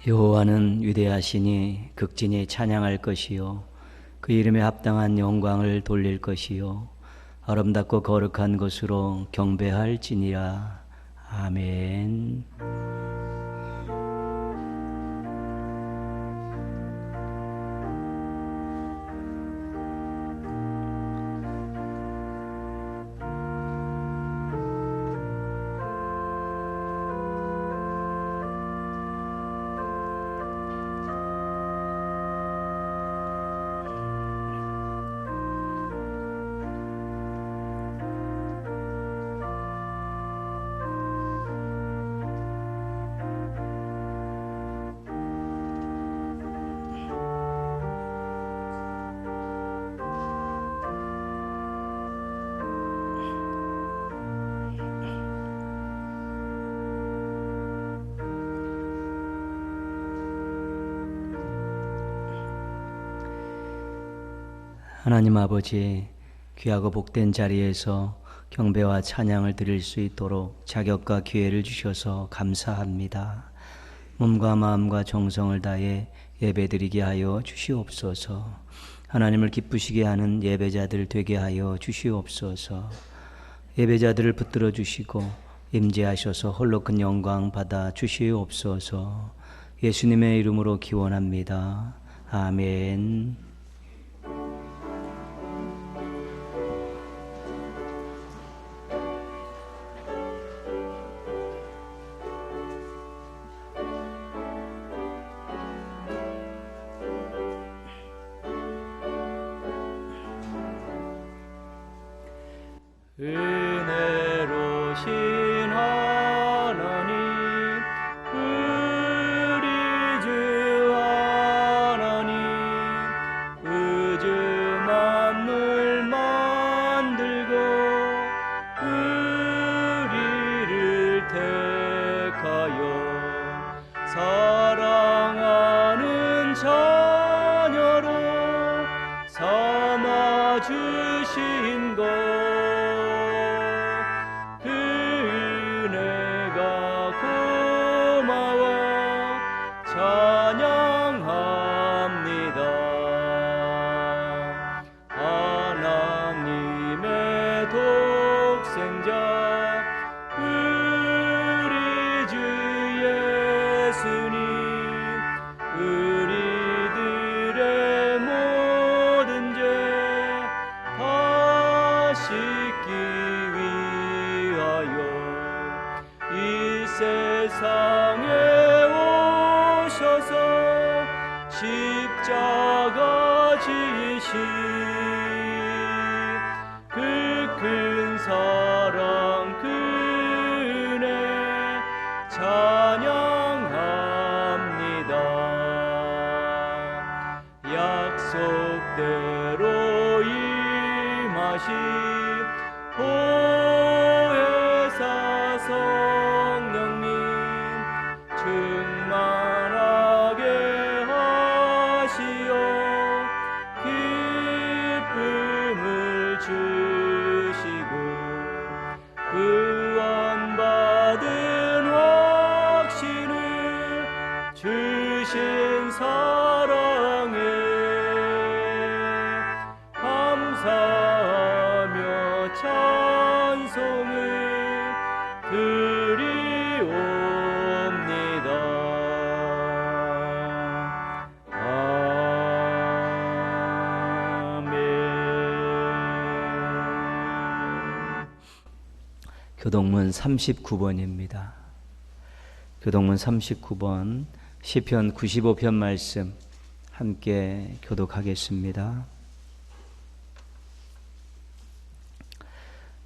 여호와는 위대하시니 극진히 찬양할 것이요 그 이름에 합당한 영광을 돌릴 것이요 아름답고 거룩한 것으로 경배할지니라. 아멘. 하나님 아버지, 귀하고 복된 자리에서 경배와 찬양을 드릴 수 있도록 자격과 기회를 주셔서 감사합니다. 몸과 마음과 정성을 다해 예배드리게 하여 주시옵소서. 하나님을 기쁘시게 하는 예배자들 되게 하여 주시옵소서. 예배자들을 붙들어 주시고 임재하셔서 홀로 큰 영광 받아 주시옵소서. 예수님의 이름으로 기원합니다. 아멘. 은혜로신 하나님, 우리 주 하나님, 우주 만물 만들고 우리를 택하여 사랑하는 자녀로 삼아주신 것, 세상에 오셔서 십자가 지신 그 큰 사랑, 그 은혜 찬양합니다. 약속대로 임하신 보혜사 성령님 충만하게 하시어 기쁨을 주시고 구원받은 확신을 주신 사랑에 감사하며 찬송을 드리옵니다. 아멘. 교동문 39번입니다. 교동문 39번 시편 95편 말씀 함께 교독하겠습니다.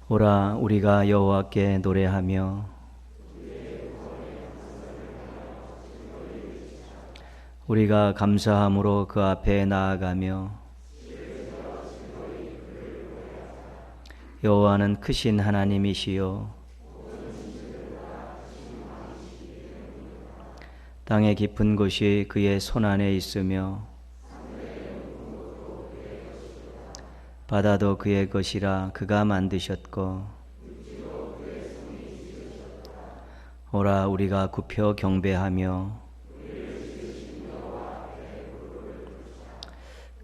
오라, 우리가 여호와께 노래하며 우리가 감사함으로 그 앞에 나아가며 여호와는 크신 하나님이시요 땅의 깊은 곳이 그의 손안에 있으며 바다도 그의 것이라 그가 만드셨고 오라 우리가 굽혀 경배하며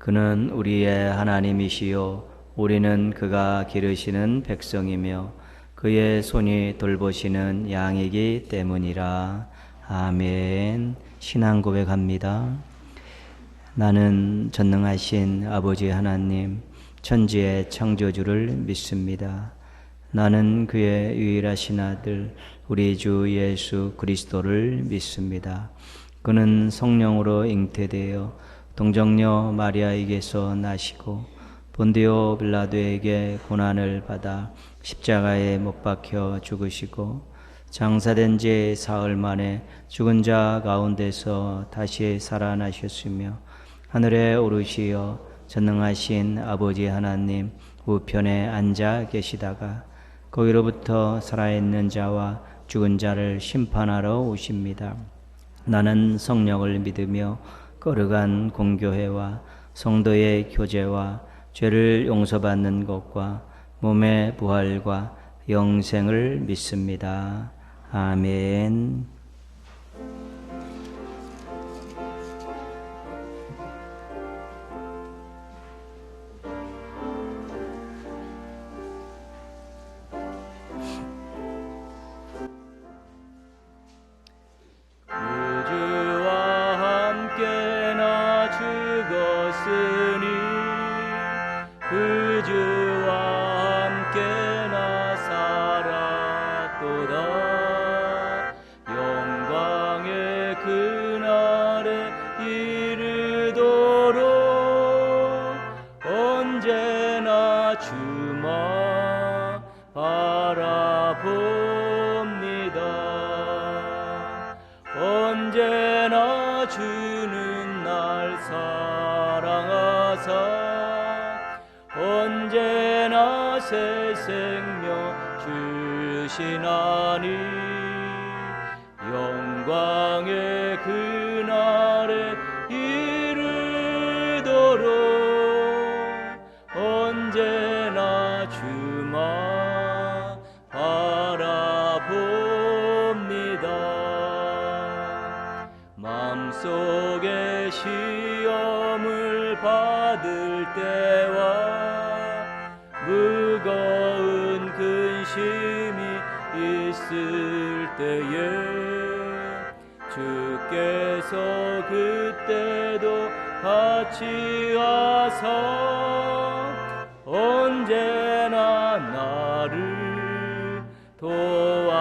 그는 우리의 하나님이시요 우리는 그가 기르시는 백성이며 그의 손이 돌보시는 양이기 때문이라. 아멘. 신앙 고백합니다. 나는 전능하신 아버지 하나님, 천지의 창조주를 믿습니다. 나는 그의 유일하신 아들 우리 주 예수 그리스도를 믿습니다. 그는 성령으로 잉태되어 동정녀 마리아에게서 나시고 본디오 빌라도에게 고난을 받아 십자가에 못 박혀 죽으시고 장사된 지 사흘 만에 죽은 자 가운데서 다시 살아나셨으며 하늘에 오르시어 전능하신 아버지 하나님 우편에 앉아 계시다가 거기로부터 살아있는 자와 죽은 자를 심판하러 오십니다. 나는 성령을 믿으며 거룩한 공교회와 성도의 교제와 죄를 용서받는 것과 몸의 부활과 영생을 믿습니다. 아멘. 언제나 주는 날 사랑하사 언제나 새 생명 주시나니 영광의 그날에 이르도록 언제나 주만 바라봅니다. 마음속에 시험을 받을 때와 무거운 근심이 있을 때에 주께서 그때도 같이 와서 언제나 나를 도와주시는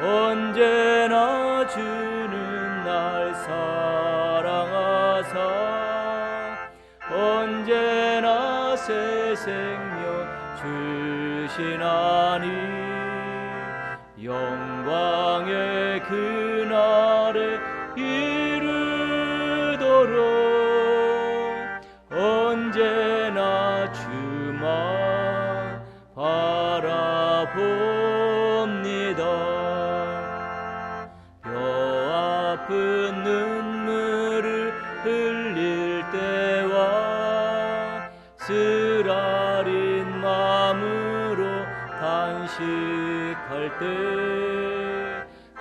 언제나 주는 날 사랑하사 언제나 새 생명 주시나니 영광의 그날에 이르도록 언제나 주만 바라봅니다. 뼈 아픈 눈물을 흘릴 때와 쓰라린 마음으로 단식할 때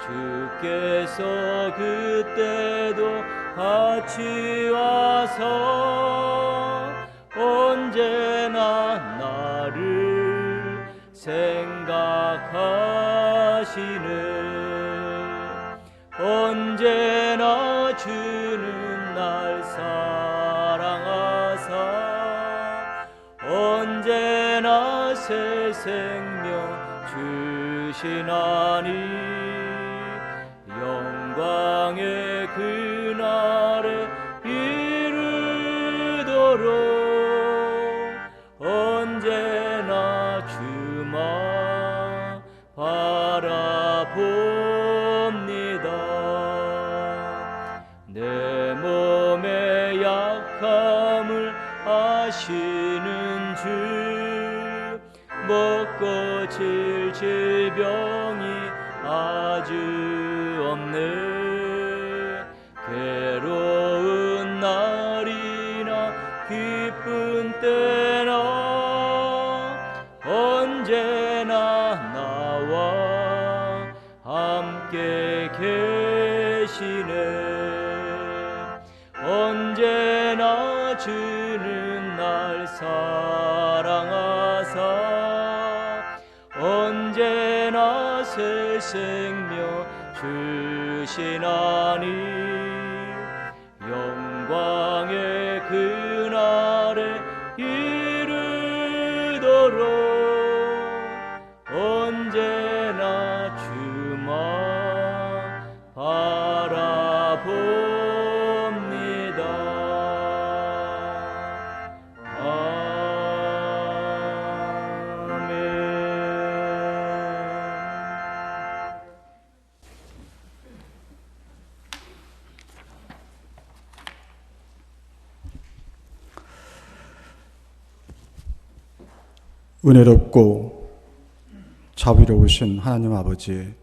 주께서 그때도 같이 와서 언제나 나를 생각하시는 언제나 주는 날 사랑하사 언제나 새 생명 주시나니 영광의 그날에 이르도록 언제나 주만 바라봅니다. 내 몸의 약함을 아시는 주 먹고 칠 질병이 아주 없네. 괴로운 날이나 기쁜 때나 언제나 나와 함께 계시네. 언제나 주는 날 사랑하사 언제나 새 생명 주시나니 영광의 그날에 이르도록 언제나 주만 바라봅니다. 아멘. 은혜롭고 자비로우신 하나님 아버지,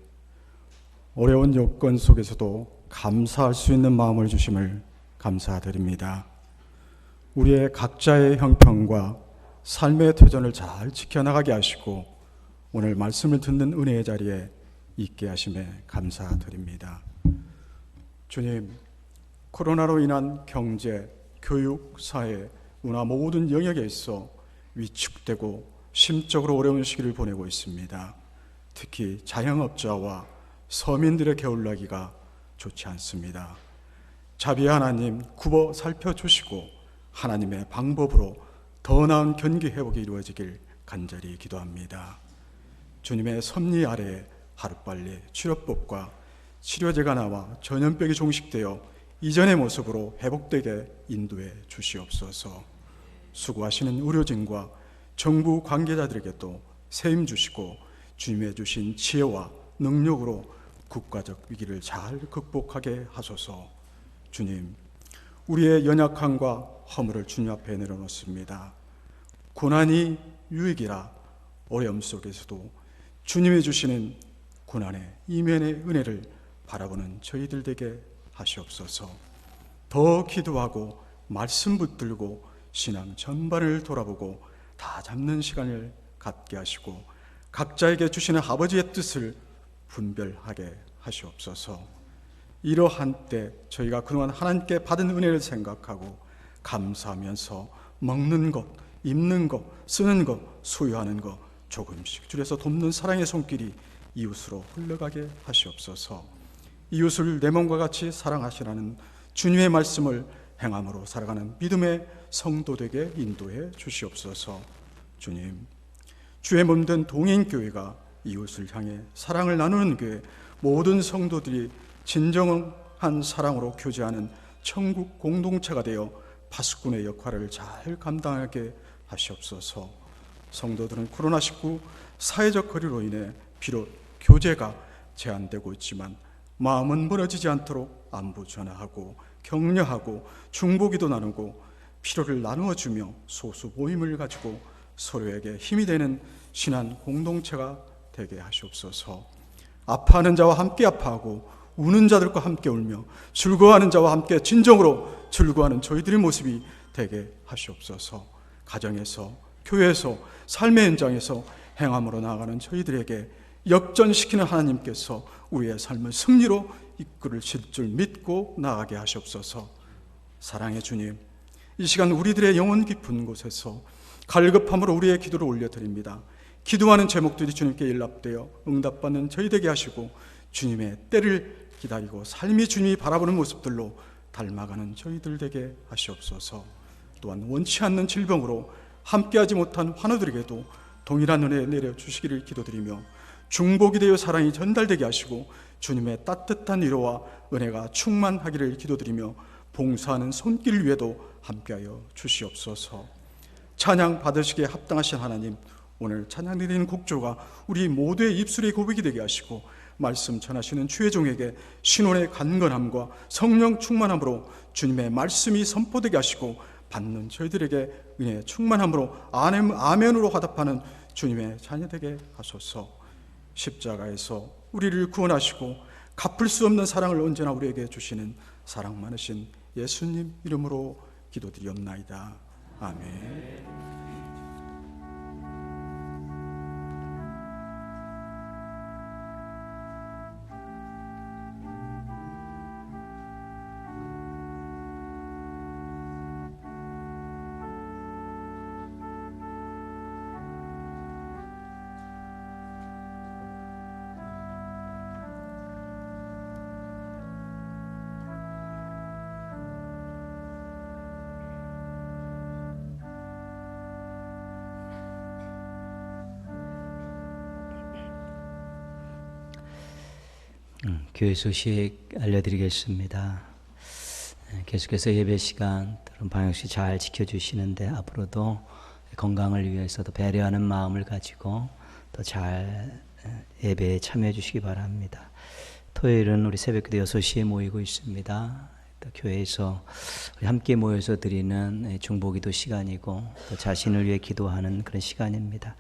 어려운 여건 속에서도 감사할 수 있는 마음을 주심을 감사드립니다. 우리의 각자의 형편과 삶의 터전을 잘 지켜나가게 하시고 오늘 말씀을 듣는 은혜의 자리에 있게 하심에 감사드립니다. 주님, 코로나로 인한 경제, 교육, 사회, 문화 모든 영역에 있어 위축되고 심적으로 어려운 시기를 보내고 있습니다. 특히 자영업자와 서민들의 겨울나기가 좋지 않습니다. 자비의 하나님, 굽어 살펴주시고 하나님의 방법으로 더 나은 경기 회복이 이루어지길 간절히 기도합니다. 주님의 섭리 아래에 하루빨리 치료법과 치료제가 나와 전염병이 종식되어 이전의 모습으로 회복되게 인도해 주시옵소서. 수고하시는 의료진과 정부 관계자들에게도 세임 주시고 주님의 주신 지혜와 능력으로 국가적 위기를 잘 극복하게 하소서. 주님, 우리의 연약함과 허물을 주님 앞에 내려놓습니다. 고난이 유익이라 어려움 속에서도 주님이 주시는 고난의 이면의 은혜를 바라보는 저희들 되게 하시옵소서. 더 기도하고 말씀 붙들고 신앙 전반을 돌아보고 다 잡는 시간을 갖게 하시고 각자에게 주시는 아버지의 뜻을 분별하게 하시옵소서. 이러한 때 저희가 그동안 하나님께 받은 은혜를 생각하고 감사하면서 먹는 것, 입는 것, 쓰는 것, 소유하는 것 조금씩 줄여서 돕는 사랑의 손길이 이웃으로 흘러가게 하시옵소서. 이웃을 내 몸과 같이 사랑하시라는 주님의 말씀을 행함으로 살아가는 믿음의 성도되게 인도해 주시옵소서. 주님, 주의 몸된 동행교회가 이웃을 향해 사랑을 나누는 교회, 모든 성도들이 진정한 사랑으로 교제하는 천국 공동체가 되어 파수꾼의 역할을 잘 감당하게 하시옵소서. 성도들은 코로나19 사회적 거리로 인해 비록 교제가 제한되고 있지만 마음은 멀어지지 않도록 안부 전하고 격려하고 중보기도 나누고 필요를 나누어주며 소수 모임을 가지고 서로에게 힘이 되는 신한 공동체가 되게 하시옵소서. 아파하는 자와 함께 아파하고 우는 자들과 함께 울며 즐거워하는 자와 함께 진정으로 즐거워하는 저희들의 모습이 되게 하시옵소서. 가정에서, 교회에서, 삶의 현장에서 행함으로 나아가는 저희들에게 역전시키는 하나님께서 우리의 삶을 승리로 이끌으실 줄 믿고 나아가게 하시옵소서. 사랑의 주님, 이 시간 우리들의 영혼 깊은 곳에서 갈급함으로 우리의 기도를 올려드립니다. 기도하는 제목들이 주님께 일납되어 응답받는 저희 되게 하시고 주님의 때를 기다리고 삶이 주님이 바라보는 모습들로 닮아가는 저희들 되게 하시옵소서. 또한 원치 않는 질병으로 함께하지 못한 환우들에게도 동일한 은혜 내려주시기를 기도드리며 중복이 되어 사랑이 전달되게 하시고 주님의 따뜻한 위로와 은혜가 충만하기를 기도드리며 봉사하는 손길 위에도 함께하여 주시옵소서. 찬양 받으시기에 합당하신 하나님, 오늘 찬양 드리는 곡조가 우리 모두의 입술의 고백이 되게 하시고 말씀 전하시는 주의 종에게 신원의 간건함과 성령 충만함으로 주님의 말씀이 선포되게 하시고 받는 저희들에게 은혜의 충만함으로 아멘으로 화답하는 주님의 자녀 되게 하소서. 십자가에서 우리를 구원하시고 갚을 수 없는 사랑을 언제나 우리에게 주시는 사랑 많으신 예수님 이름으로 기도드리옵나이다. 아멘. 교회 소식 알려드리겠습니다. 계속해서 예배 시간 방역시 잘 지켜주시는데 앞으로도 건강을 위해서도 배려하는 마음을 가지고 또 잘 예배에 참여해 주시기 바랍니다. 토요일은 우리 새벽기도 6시에 모이고 있습니다. 또 교회에서 우리 함께 모여서 드리는 중보기도 시간이고 또 자신을 위해 기도하는 그런 시간입니다.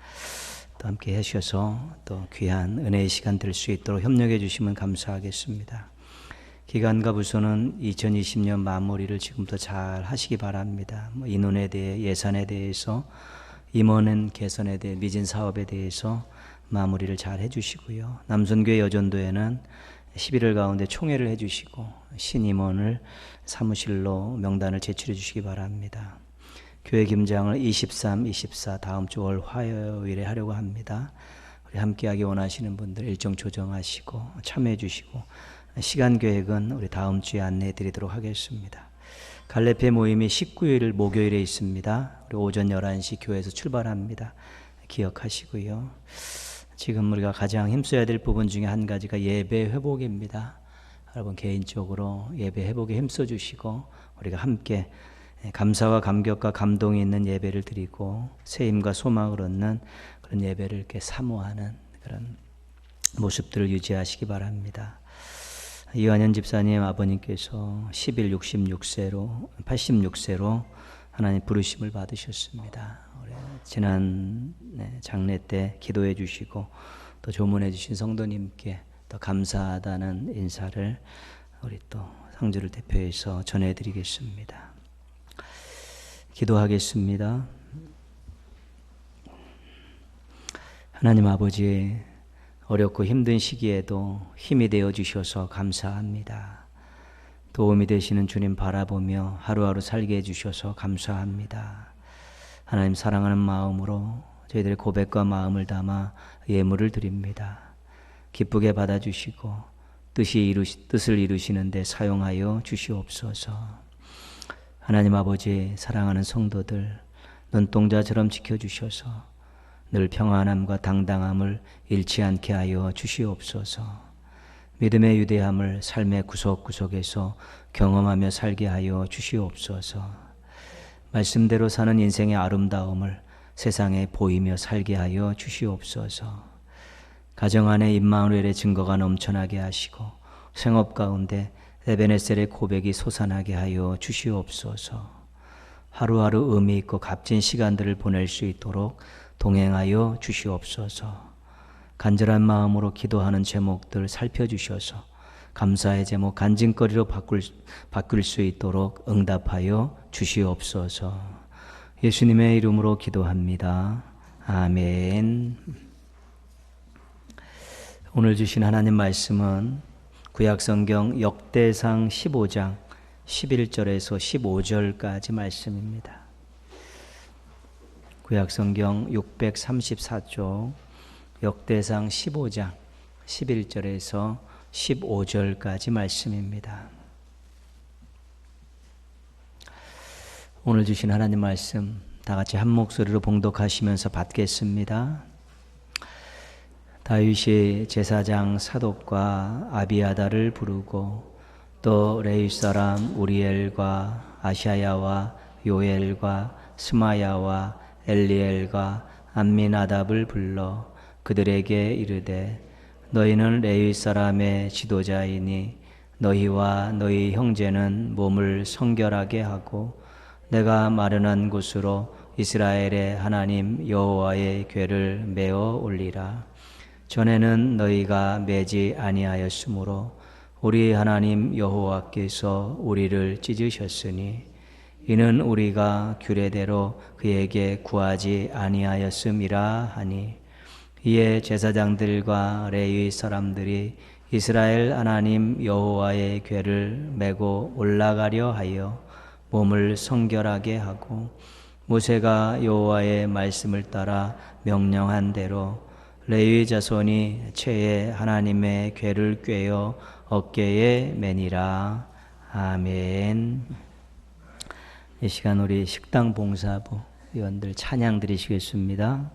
또 함께 해주셔서 또 귀한 은혜의 시간 될 수 있도록 협력해 주시면 감사하겠습니다. 기간과 부서는 2020년 마무리를 지금부터 잘 하시기 바랍니다. 인원에 대해, 예산에 대해서, 임원 개선에 대해, 미진 사업에 대해서 마무리를 잘 해주시고요. 남선교회 여전도에는 11월 가운데 총회를 해주시고 신임원을 사무실로 명단을 제출해 주시기 바랍니다. 교회 김장을 23, 24 다음 주 월 화요일에 하려고 합니다. 우리 함께하기 원하시는 분들 일정 조정하시고 참여해 주시고 시간 계획은 우리 다음 주에 안내해 드리도록 하겠습니다. 갈래페 모임이 19일 목요일에 있습니다. 우리 오전 11시 교회에서 출발합니다. 기억하시고요. 지금 우리가 가장 힘써야 될 부분 중에 한 가지가 예배 회복입니다. 여러분 개인적으로 예배 회복에 힘써 주시고 우리가 함께 감사와 감격과 감동이 있는 예배를 드리고 새 힘과 소망을 얻는 그런 예배를 이렇게 사모하는 그런 모습들을 유지하시기 바랍니다. 이완현 집사님 아버님께서 10일 86세로 하나님 부르심을 받으셨습니다. 지난 장례 때 기도해 주시고 또 조문해 주신 성도님께 또 감사하다는 인사를 우리 또 상주를 대표해서 전해드리겠습니다. 기도하겠습니다. 하나님 아버지, 어렵고 힘든 시기에도 힘이 되어 주셔서 감사합니다. 도움이 되시는 주님 바라보며 하루하루 살게 해주셔서 감사합니다. 하나님 사랑하는 마음으로 저희들의 고백과 마음을 담아 예물을 드립니다. 기쁘게 받아주시고 뜻을 이루시는 데 사용하여 주시옵소서. 하나님 아버지, 사랑하는 성도들 눈동자처럼 지켜주셔서 늘 평안함과 당당함을 잃지 않게 하여 주시옵소서. 믿음의 위대함을 삶의 구석구석에서 경험하며 살게 하여 주시옵소서. 말씀대로 사는 인생의 아름다움을 세상에 보이며 살게 하여 주시옵소서. 가정 안에 임마누엘의 증거가 넘쳐나게 하시고 생업 가운데 에베네셀의 고백이 솟아나게 하여 주시옵소서. 하루하루 의미 있고 값진 시간들을 보낼 수 있도록 동행하여 주시옵소서. 간절한 마음으로 기도하는 제목들 살펴주셔서 감사의 제목 간증거리로 바꿀 수 있도록 응답하여 주시옵소서. 예수님의 이름으로 기도합니다. 아멘. 오늘 주신 하나님 말씀은 구약성경 역대상 15장 11절에서 15절까지 말씀입니다. 구약성경 634쪽 역대상 15장 11절에서 15절까지 말씀입니다. 오늘 주신 하나님 말씀 다 같이 한 목소리로 봉독하시면서 받겠습니다. 다윗이 제사장 사독과 아비아다를 부르고 또 레위 사람 우리엘과 아샤야와 요엘과 스마야와 엘리엘과 암미나답을 불러 그들에게 이르되 너희는 레위 사람의 지도자이니 너희와 너희 형제는 몸을 성결하게 하고 내가 마련한 곳으로 이스라엘의 하나님 여호와의 궤를 메어 올리라. 전에는 너희가 매지 아니하였으므로 우리 하나님 여호와께서 우리를 찢으셨으니 이는 우리가 규례대로 그에게 구하지 아니하였음이라 하니 이에 제사장들과 레위 사람들이 이스라엘 하나님 여호와의 궤를 메고 올라가려 하여 몸을 성결하게 하고 모세가 여호와의 말씀을 따라 명령한 대로 레위 자손이 채에 하나님의 궤를 꿰어 어깨에 매니라. 아멘. 이 시간 우리 식당 봉사부 위원들 찬양 드리시겠습니다.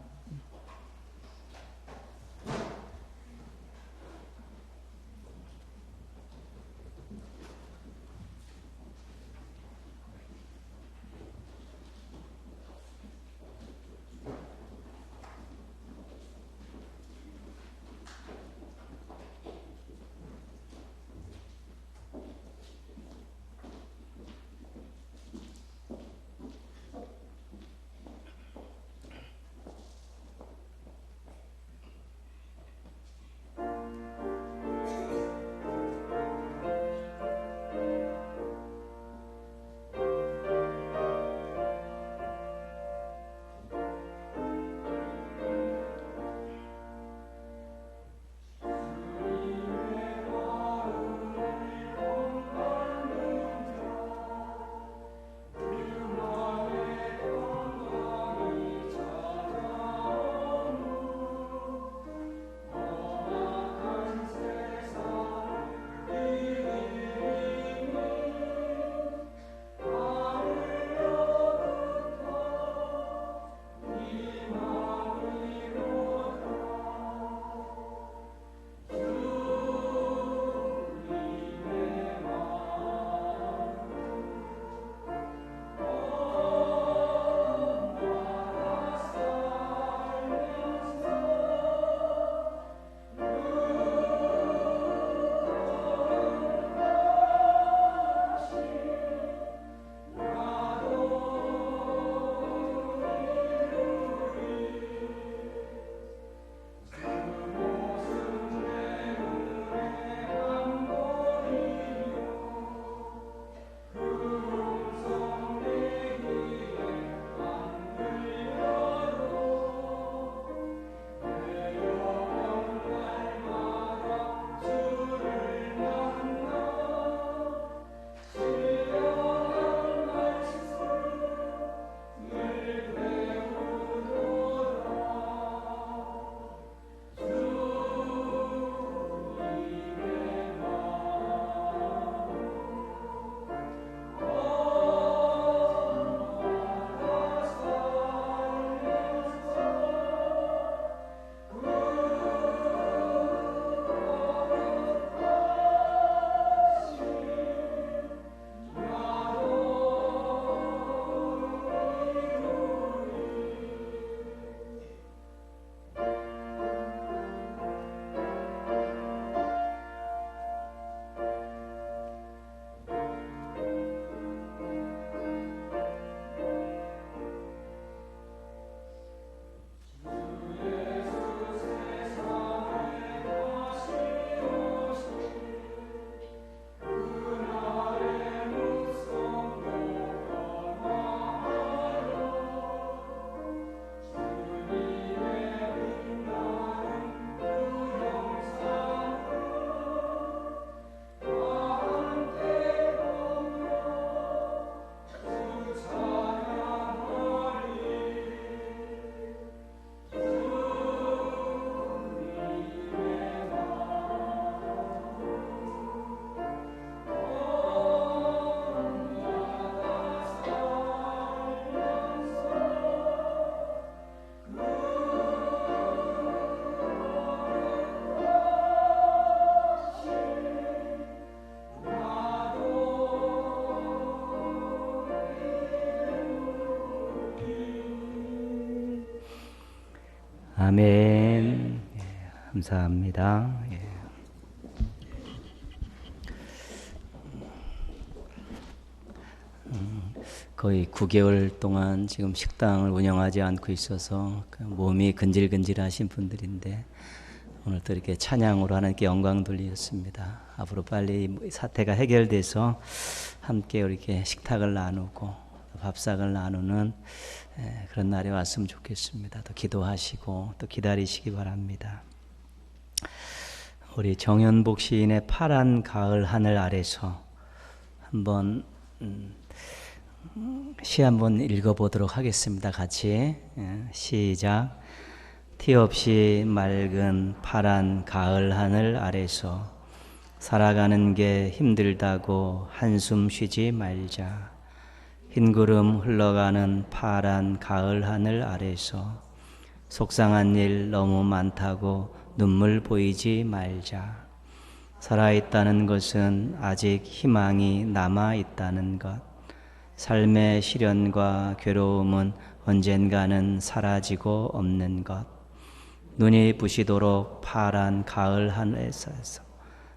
아멘. 예, 감사합니다. 예. 거의 9개월 동안 지금 식당을 운영하지 않고 있어서 몸이 근질근질하신 분들인데 오늘 또 이렇게 찬양으로 하나님께 영광 돌리셨습니다. 앞으로 빨리 사태가 해결돼서 함께 이렇게 식탁을 나누고 밥상을 나누는 그런 날이 왔으면 좋겠습니다. 또 기도하시고 또 기다리시기 바랍니다. 우리 정현복 시인의 파란 가을 하늘 아래서 한번 시 한번 읽어보도록 하겠습니다. 같이 시작. 티 없이 맑은 파란 가을 하늘 아래서 살아가는 게 힘들다고 한숨 쉬지 말자. 흰 구름 흘러가는 파란 가을 하늘 아래서 속상한 일 너무 많다고 눈물 보이지 말자. 살아있다는 것은 아직 희망이 남아있다는 것. 삶의 시련과 괴로움은 언젠가는 사라지고 없는 것. 눈이 부시도록 파란 가을 하늘에서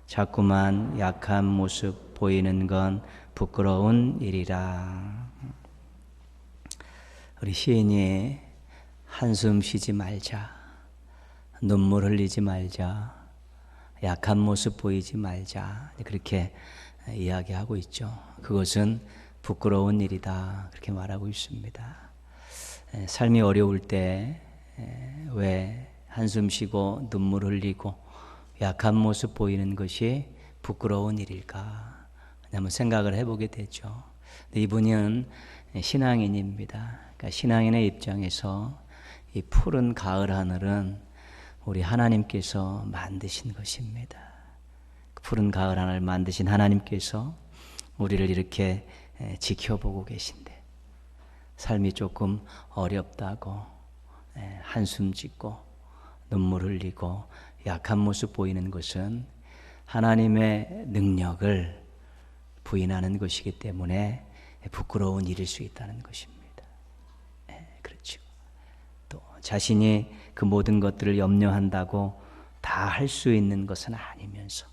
자꾸만 약한 모습 보이는 건 부끄러운 일이라. 우리 시인이 한숨 쉬지 말자, 눈물 흘리지 말자, 약한 모습 보이지 말자, 그렇게 이야기하고 있죠. 그것은 부끄러운 일이다, 그렇게 말하고 있습니다. 삶이 어려울 때 왜 한숨 쉬고 눈물 흘리고 약한 모습 보이는 것이 부끄러운 일일까 한번 생각을 해보게 되죠. 근데 이분은 신앙인입니다. 그러니까 신앙인의 입장에서 이 푸른 가을 하늘은 우리 하나님께서 만드신 것입니다. 그 푸른 가을 하늘을 만드신 하나님께서 우리를 이렇게 지켜보고 계신데 삶이 조금 어렵다고 한숨 짓고 눈물 흘리고 약한 모습 보이는 것은 하나님의 능력을 부인하는 것이기 때문에 부끄러운 일일 수 있다는 것입니다. 그렇죠. 또 자신이 그 모든 것들을 염려한다고 다 할 수 있는 것은 아니면서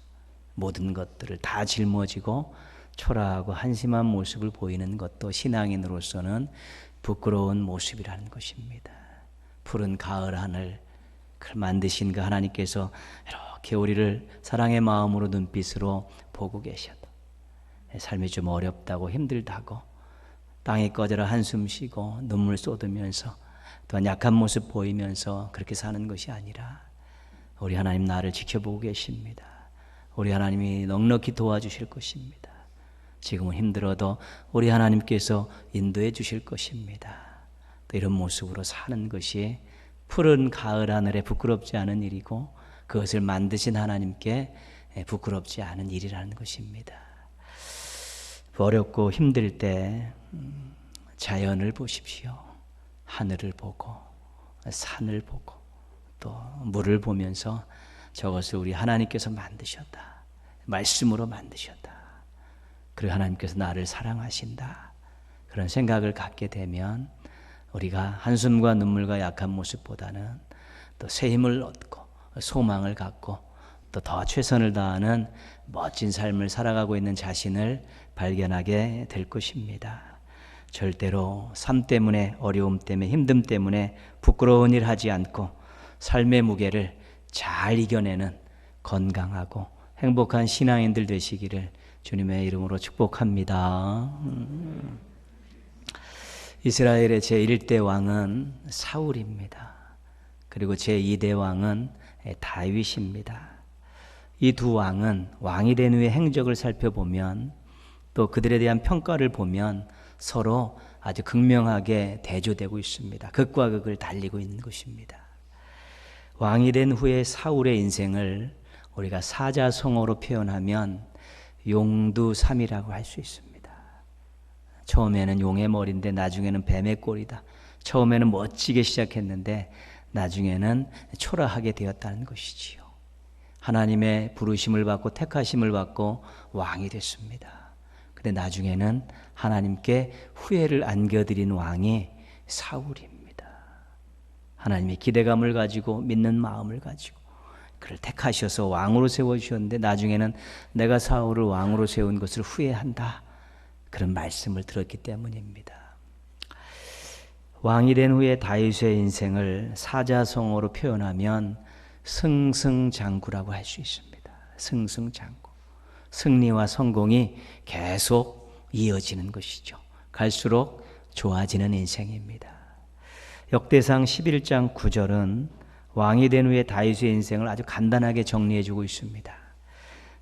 모든 것들을 다 짊어지고 초라하고 한심한 모습을 보이는 것도 신앙인으로서는 부끄러운 모습이라는 것입니다. 푸른 가을 하늘 그걸 만드신 그 하나님께서 이렇게 우리를 사랑의 마음으로 눈빛으로 보고 계셔도 삶이 좀 어렵다고 힘들다고 땅에 꺼져라 한숨 쉬고 눈물 쏟으면서 또한 약한 모습 보이면서 그렇게 사는 것이 아니라 우리 하나님 나를 지켜보고 계십니다. 우리 하나님이 넉넉히 도와주실 것입니다. 지금은 힘들어도 우리 하나님께서 인도해 주실 것입니다. 또 이런 모습으로 사는 것이 푸른 가을 하늘에 부끄럽지 않은 일이고 그것을 만드신 하나님께 부끄럽지 않은 일이라는 것입니다. 어렵고 힘들 때 자연을 보십시오. 하늘을 보고 산을 보고 또 물을 보면서 저것을 우리 하나님께서 만드셨다. 말씀으로 만드셨다. 그리고 하나님께서 나를 사랑하신다. 그런 생각을 갖게 되면 우리가 한숨과 눈물과 약한 모습보다는 또 새 힘을 얻고 소망을 갖고 또 더 최선을 다하는 멋진 삶을 살아가고 있는 자신을 발견하게 될 것입니다. 절대로 삶 때문에 어려움 때문에 힘듦 때문에 부끄러운 일 하지 않고 삶의 무게를 잘 이겨내는 건강하고 행복한 신앙인들 되시기를 주님의 이름으로 축복합니다. 이스라엘의 제1대 왕은 사울입니다. 그리고 제2대 왕은 다윗입니다. 이 두 왕은 왕이 된 후의 행적을 살펴보면 또 그들에 대한 평가를 보면 서로 아주 극명하게 대조되고 있습니다. 극과 극을 달리고 있는 것입니다. 왕이 된 후의 사울의 인생을 우리가 사자성어로 표현하면 용두삼이라고 할 수 있습니다. 처음에는 용의 머리인데 나중에는 뱀의 꼴이다. 처음에는 멋지게 시작했는데 나중에는 초라하게 되었다는 것이지요. 하나님의 부르심을 받고 택하심을 받고 왕이 됐습니다. 근데 나중에는 하나님께 후회를 안겨드린 왕이 사울입니다. 하나님이 기대감을 가지고 믿는 마음을 가지고 그를 택하셔서 왕으로 세워주셨는데 나중에는 내가 사울을 왕으로 세운 것을 후회한다. 그런 말씀을 들었기 때문입니다. 왕이 된 후에 다윗의 인생을 사자성어로 표현하면 승승장구라고 할 수 있습니다. 승승장구. 승리와 성공이 계속 이어지는 것이죠. 갈수록 좋아지는 인생입니다. 역대상 11장 9절은 왕이 된 후에 다윗의 인생을 아주 간단하게 정리해주고 있습니다.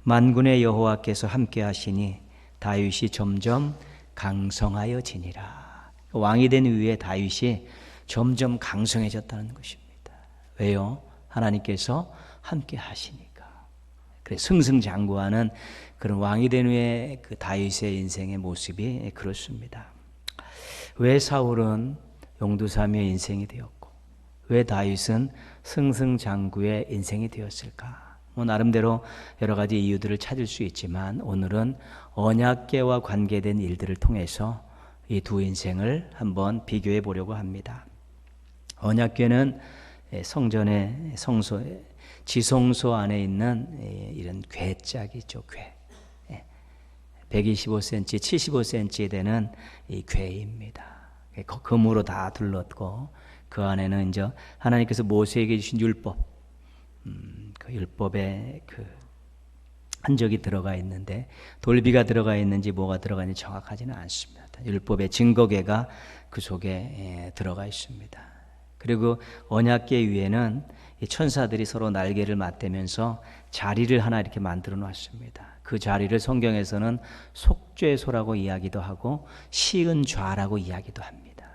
만군의 여호와께서 함께 하시니 다윗이 점점 강성하여지니라. 왕이 된 후에 다윗이 점점 강성해졌다는 것입니다. 왜요? 하나님께서 함께 하시니까. 그래서 승승장구하는 그런 왕이 된 후에 그 다윗의 인생의 모습이 그렇습니다. 왜 사울은 용두사미의 인생이 되었고 왜 다윗은 승승장구의 인생이 되었을까? 나름대로 여러 가지 이유들을 찾을 수 있지만 오늘은 언약궤와 관계된 일들을 통해서 이 두 인생을 한번 비교해 보려고 합니다. 언약궤는 성전의 성소에 지성소 안에 있는 이런 궤짝이죠. 궤. 125cm, 75cm 되는 이 궤입니다. 금으로 다 둘렀고 그 안에는 이제 하나님께서 모세에게 주신 율법, 그 율법의 그 흔적이 들어가 있는데 돌비가 들어가 있는지 뭐가 들어가 있는지 정확하지는 않습니다. 율법의 증거궤가 그 속에 들어가 있습니다. 그리고 언약궤 위에는 이 천사들이 서로 날개를 맞대면서 자리를 하나 이렇게 만들어 놨습니다. 그 자리를 성경에서는 속죄소라고 이야기도 하고 시은좌라고 이야기도 합니다.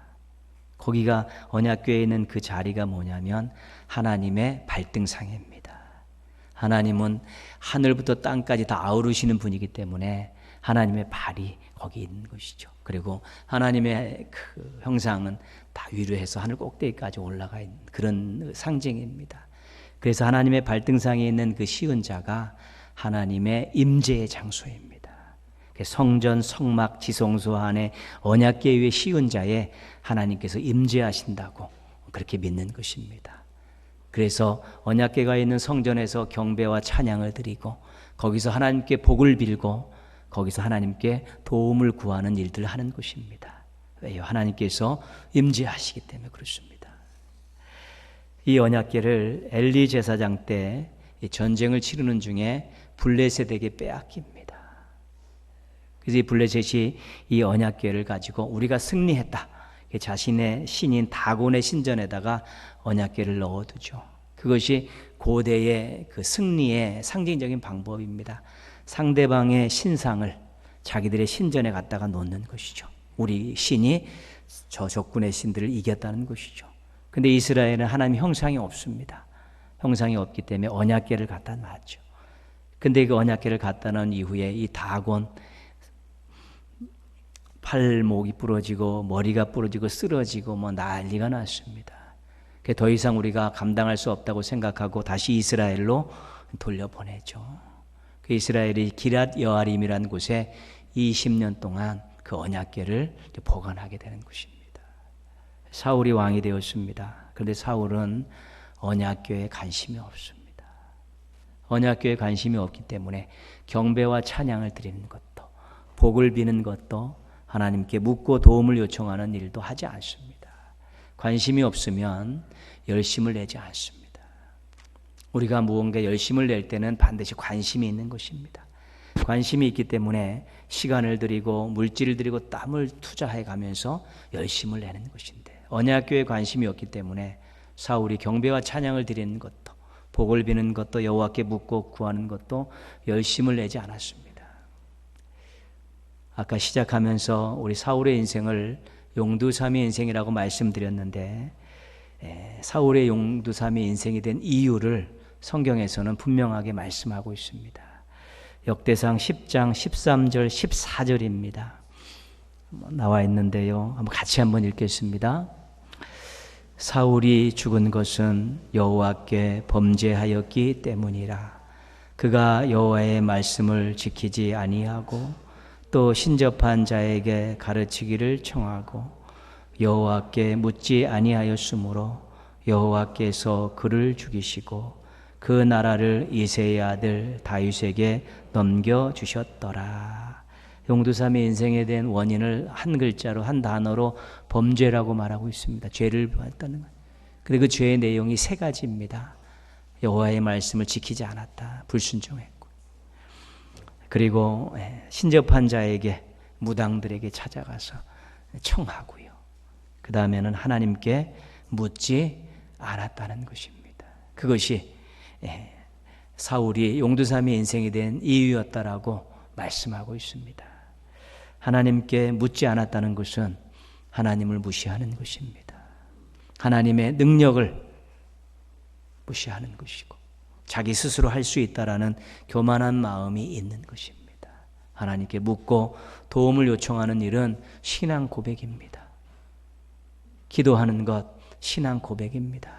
거기가 언약궤에 있는 그 자리가 뭐냐면 하나님의 발등상입니다. 하나님은 하늘부터 땅까지 다 아우르시는 분이기 때문에 하나님의 발이 거기 있는 것이죠. 그리고 하나님의 그 형상은 다 위로 해서 하늘 꼭대기까지 올라가 있는 그런 상징입니다. 그래서 하나님의 발등상에 있는 그 시은자가 하나님의 임재의 장소입니다. 성전, 성막, 지성소 안에 언약궤 위에 시은자에 하나님께서 임재하신다고 그렇게 믿는 것입니다. 그래서 언약궤가 있는 성전에서 경배와 찬양을 드리고 거기서 하나님께 복을 빌고 거기서 하나님께 도움을 구하는 일들을 하는 것입니다. 왜요? 하나님께서 임재하시기 때문에 그렇습니다. 이 언약궤를 엘리 제사장 때 전쟁을 치르는 중에 블레셋에게 빼앗깁니다. 그래서 이 블레셋이 이 언약궤를 가지고 우리가 승리했다. 자신의 신인 다곤의 신전에다가 언약궤를 넣어두죠. 그것이 고대의 그 승리의 상징적인 방법입니다. 상대방의 신상을 자기들의 신전에 갖다가 놓는 것이죠. 우리 신이 저 적군의 신들을 이겼다는 것이죠. 근데 이스라엘은 하나님 형상이 없습니다. 형상이 없기 때문에 언약궤를 갖다 놨죠. 근데 그 언약궤를 갖다 놓은 이후에 이 다곤 팔목이 부러지고 머리가 부러지고 쓰러지고 뭐 난리가 났습니다. 더 이상 우리가 감당할 수 없다고 생각하고 다시 이스라엘로 돌려보내죠. 그 이스라엘이 기랏 여아림이라는 곳에 20년 동안 그 언약궤를 보관하게 되는 것입니다. 사울이 왕이 되었습니다. 그런데 사울은 언약궤에 관심이 없습니다. 언약궤에 관심이 없기 때문에 경배와 찬양을 드리는 것도 복을 비는 것도 하나님께 묻고 도움을 요청하는 일도 하지 않습니다. 관심이 없으면 열심을 내지 않습니다. 우리가 무언가 열심을 낼 때는 반드시 관심이 있는 것입니다. 관심이 있기 때문에 시간을 들이고 물질을 들이고 땀을 투자해 가면서 열심을 내는 것인데 언약궤에 관심이 없기 때문에 사울이 경배와 찬양을 드리는 것도 복을 비는 것도 여호와께 묻고 구하는 것도 열심을 내지 않았습니다. 아까 시작하면서 우리 사울의 인생을 용두사미의 인생이라고 말씀드렸는데 사울의 용두사미의 인생이 된 이유를 성경에서는 분명하게 말씀하고 있습니다. 역대상 10장 13절 14절입니다. 나와 있는데요. 한번 같이 한번 읽겠습니다. 사울이 죽은 것은 여호와께 범죄하였기 때문이라. 그가 여호와의 말씀을 지키지 아니하고 또 신접한 자에게 가르치기를 청하고 여호와께 묻지 아니하였으므로 여호와께서 그를 죽이시고 그 나라를 이새의 아들 다윗에게 넘겨주셨더라. 용두삼의 인생에 대한 원인을 한 글자로, 한 단어로 범죄라고 말하고 있습니다. 죄를 봤다는 것. 그리고 그 죄의 내용이 세 가지입니다. 여호와의 말씀을 지키지 않았다, 불순종했고, 그리고 신접한 자에게, 무당들에게 찾아가서 청하고요. 그 다음에는 하나님께 묻지 않았다는 것입니다. 그것이 사울이 용두삼의 인생에 대한 이유였다라고 말씀하고 있습니다. 하나님께 묻지 않았다는 것은 하나님을 무시하는 것입니다. 하나님의 능력을 무시하는 것이고, 자기 스스로 할 수 있다라는 교만한 마음이 있는 것입니다. 하나님께 묻고 도움을 요청하는 일은 신앙 고백입니다. 기도하는 것, 신앙 고백입니다.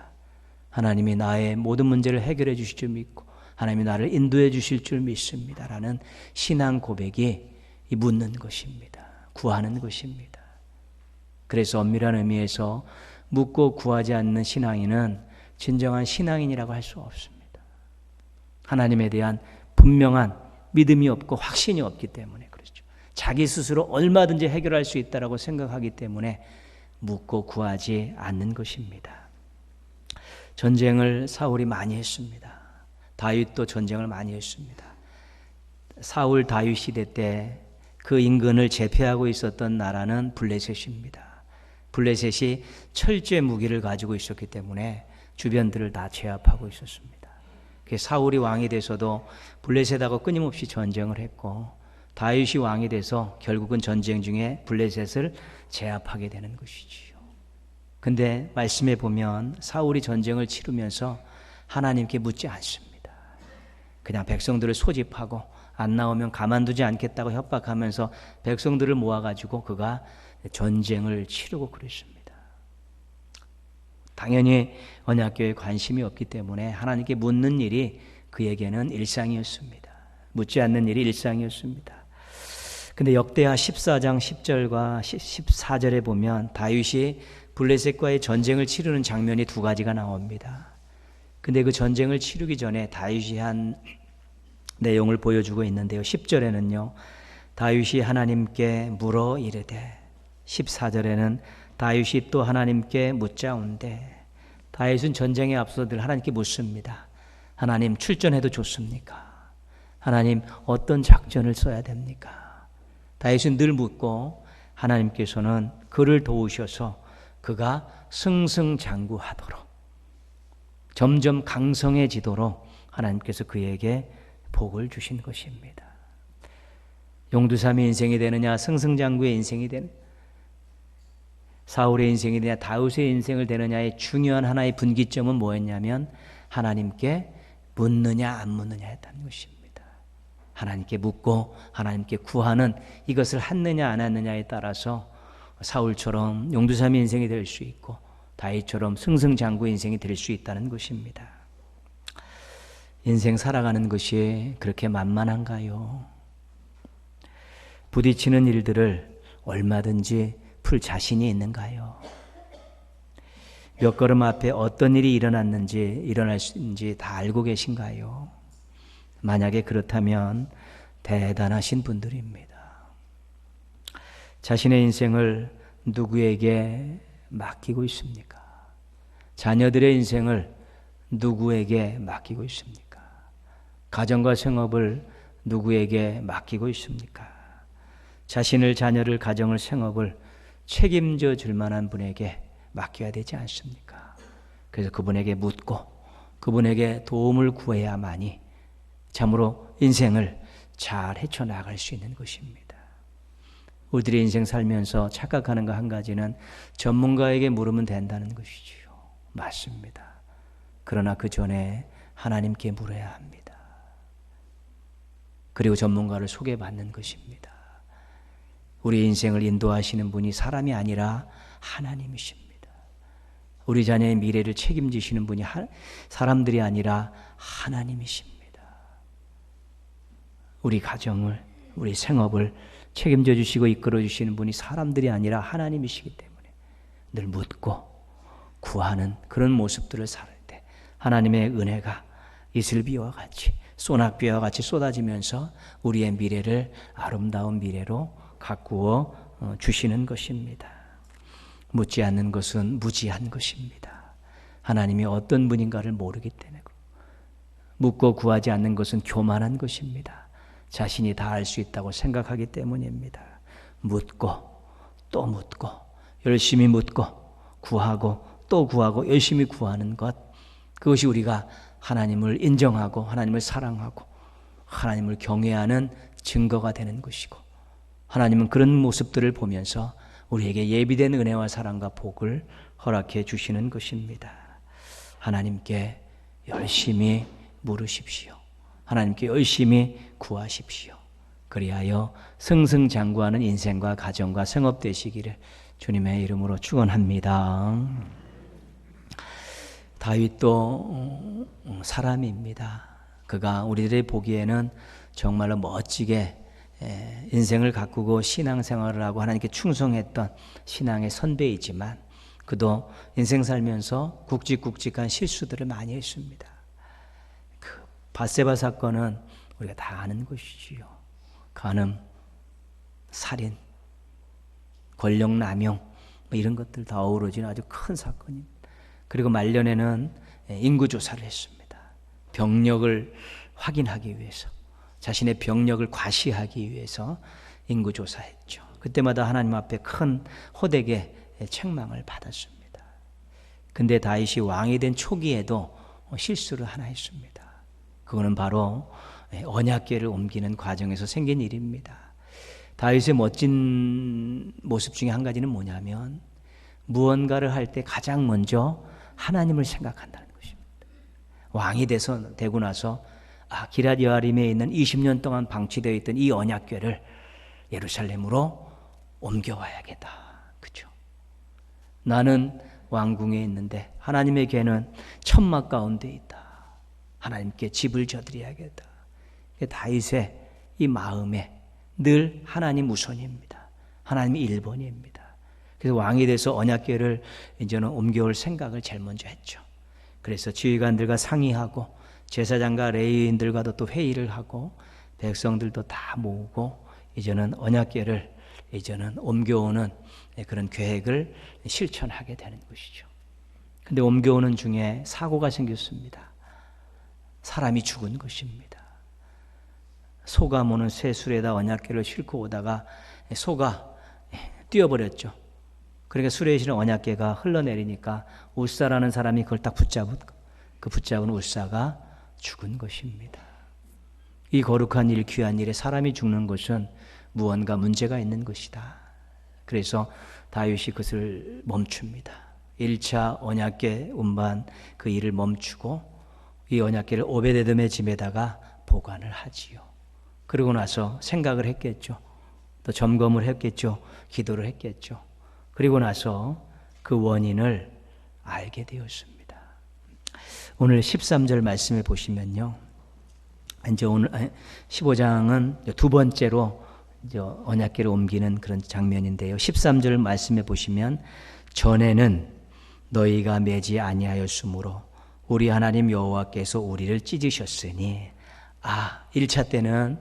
하나님이 나의 모든 문제를 해결해 주실 줄 믿고 하나님이 나를 인도해 주실 줄 믿습니다 라는 신앙 고백이 묻는 것입니다. 구하는 것입니다. 그래서 엄밀한 의미에서 묻고 구하지 않는 신앙인은 진정한 신앙인이라고 할 수 없습니다. 하나님에 대한 분명한 믿음이 없고 확신이 없기 때문에 그렇죠. 자기 스스로 얼마든지 해결할 수 있다고 생각하기 때문에 묻고 구하지 않는 것입니다. 전쟁을 사울이 많이 했습니다. 다윗도 전쟁을 많이 했습니다. 사울 다윗 시대 때 그 인근을 제패하고 있었던 나라는 블레셋입니다. 블레셋이 철제 무기를 가지고 있었기 때문에 주변들을 다 제압하고 있었습니다. 사울이 왕이 돼서도 블레셋하고 끊임없이 전쟁을 했고, 다윗이 왕이 돼서 결국은 전쟁 중에 블레셋을 제압하게 되는 것이지요. 근데 말씀에 보면 사울이 전쟁을 치르면서 하나님께 묻지 않습니다. 그냥 백성들을 소집하고 안 나오면 가만두지 않겠다고 협박하면서 백성들을 모아가지고 그가 전쟁을 치르고 그랬습니다. 당연히 언약궤에 관심이 없기 때문에 하나님께 묻는 일이 그에게는 일상이었습니다. 묻지 않는 일이 일상이었습니다. 근데 역대하 14장 10절과 14절에 보면 다윗이 블레셋과의 전쟁을 치르는 장면이 두 가지가 나옵니다. 근데 그 전쟁을 치르기 전에 다윗이 한 내용을 보여주고 있는데요. 10절에는요. 다윗이 하나님께 물어 이르되, 14절에는 다윗이 또 하나님께 묻자온대. 다윗은 전쟁에 앞서 늘 하나님께 묻습니다. 하나님, 출전해도 좋습니까? 하나님, 어떤 작전을 써야 됩니까? 다윗은 늘 묻고 하나님께서는 그를 도우셔서 그가 승승장구하도록, 점점 강성해지도록 하나님께서 그에게 복을 주신 것입니다. 용두삼의 인생이 되느냐, 승승장구의 인생이 되느냐, 사울의 인생이 되느냐, 다윗의 인생을 되느냐의 중요한 하나의 분기점은 뭐였냐면 하나님께 묻느냐 안 묻느냐였다는 것입니다. 하나님께 묻고 하나님께 구하는 이것을 했느냐 안 했느냐에 따라서 사울처럼 용두삼의 인생이 될 수 있고 다윗처럼 승승장구의 인생이 될 수 있다는 것입니다. 인생 살아가는 것이 그렇게 만만한가요? 부딪히는 일들을 얼마든지 풀 자신이 있는가요? 몇 걸음 앞에 어떤 일이 일어날 수 있는지 다 알고 계신가요? 만약에 그렇다면 대단하신 분들입니다. 자신의 인생을 누구에게 맡기고 있습니까? 자녀들의 인생을 누구에게 맡기고 있습니까? 가정과 생업을 누구에게 맡기고 있습니까? 자신을, 자녀를, 가정을, 생업을 책임져 줄 만한 분에게 맡겨야 되지 않습니까? 그래서 그분에게 묻고 그분에게 도움을 구해야만이 참으로 인생을 잘 헤쳐나갈 수 있는 것입니다. 우리들의 인생 살면서 착각하는 거 한 가지는 전문가에게 물으면 된다는 것이지요. 맞습니다. 그러나 그 전에 하나님께 물어야 합니다. 그리고 전문가를 소개받는 것입니다. 우리 인생을 인도하시는 분이 사람이 아니라 하나님이십니다. 우리 자녀의 미래를 책임지시는 분이 사람들이 아니라 하나님이십니다. 우리 가정을, 우리 생업을 책임져 주시고 이끌어 주시는 분이 사람들이 아니라 하나님이시기 때문에 늘 묻고 구하는 그런 모습들을 살 때 하나님의 은혜가 이슬비와 같이 소낙비와 같이 쏟아지면서 우리의 미래를 아름다운 미래로 가꾸어 주시는 것입니다. 묻지 않는 것은 무지한 것입니다. 하나님이 어떤 분인가를 모르기 때문에 묻고 구하지 않는 것은 교만한 것입니다. 자신이 다 알 수 있다고 생각하기 때문입니다. 묻고 또 묻고 열심히 묻고 구하고 또 구하고 열심히 구하는 것, 그것이 우리가 하나님을 인정하고 하나님을 사랑하고 하나님을 경외하는 증거가 되는 것이고, 하나님은 그런 모습들을 보면서 우리에게 예비된 은혜와 사랑과 복을 허락해 주시는 것입니다. 하나님께 열심히 물으십시오. 하나님께 열심히 구하십시오. 그리하여 승승장구하는 인생과 가정과 생업 되시기를 주님의 이름으로 축원합니다. 다윗도 사람입니다. 그가 우리들이 보기에는 정말로 멋지게 인생을 가꾸고 신앙생활을 하고 하나님께 충성했던 신앙의 선배이지만 그도 인생 살면서 굵직굵직한 실수들을 많이 했습니다. 그 밧세바 사건은 우리가 다 아는 것이지요. 간음, 살인, 권력 남용 이런 것들 다 어우러지는 아주 큰 사건입니다. 그리고 말년에는 인구조사를 했습니다. 병력을 확인하기 위해서, 자신의 병력을 과시하기 위해서 인구조사했죠. 그때마다 하나님 앞에 큰 호되게 책망을 받았습니다. 근데 다윗이 왕이 된 초기에도 실수를 하나 했습니다. 그거는 바로 언약궤를 옮기는 과정에서 생긴 일입니다. 다윗의 멋진 모습 중에 한 가지는 뭐냐면 무언가를 할 때 가장 먼저 하나님을 생각한다는 것입니다. 왕이 되고 나서 기럇 여아림에 있는 20년 동안 방치되어 있던 이 언약궤를 예루살렘으로 옮겨와야겠다. 그렇죠? 나는 왕궁에 있는데 하나님의 궤는 천막 가운데 있다. 하나님께 집을 져드려야겠다. 다윗의 이 마음에 늘 하나님 우선입니다. 하나님이 1번입니다. 그래서 왕이 돼서 언약궤를 이제는 옮겨올 생각을 제일 먼저 했죠. 그래서 지휘관들과 상의하고 제사장과 레위인들과도 또 회의를 하고 백성들도 다 모으고 이제는 언약궤를 이제는 옮겨오는 그런 계획을 실천하게 되는 것이죠. 근데 옮겨오는 중에 사고가 생겼습니다. 사람이 죽은 것입니다. 소가 모는 쇠술에다 언약궤를 싣고 오다가 소가 뛰어버렸죠. 그러니까 수레에 실은 언약궤가 흘러내리니까 울사라는 사람이 그걸 딱 붙잡은 울사가 죽은 것입니다. 이 거룩한 일, 귀한 일에 사람이 죽는 것은 무언가 문제가 있는 것이다. 그래서 다윗이 그것을 멈춥니다. 1차 언약궤 운반 그 일을 멈추고 이 언약궤를 오베데돔의 집에다가 보관을 하지요. 그러고 나서 생각을 했겠죠. 또 점검을 했겠죠. 기도를 했겠죠. 그리고 나서 그 원인을 알게 되었습니다. 오늘 13절 말씀에 보시면요. 이제 오늘 15장은 두 번째로 이제 언약궤를 옮기는 그런 장면인데요. 13절 말씀에 보시면 전에는 너희가 매지 아니하였으므로 우리 하나님 여호와께서 우리를 찢으셨으니 1차 때는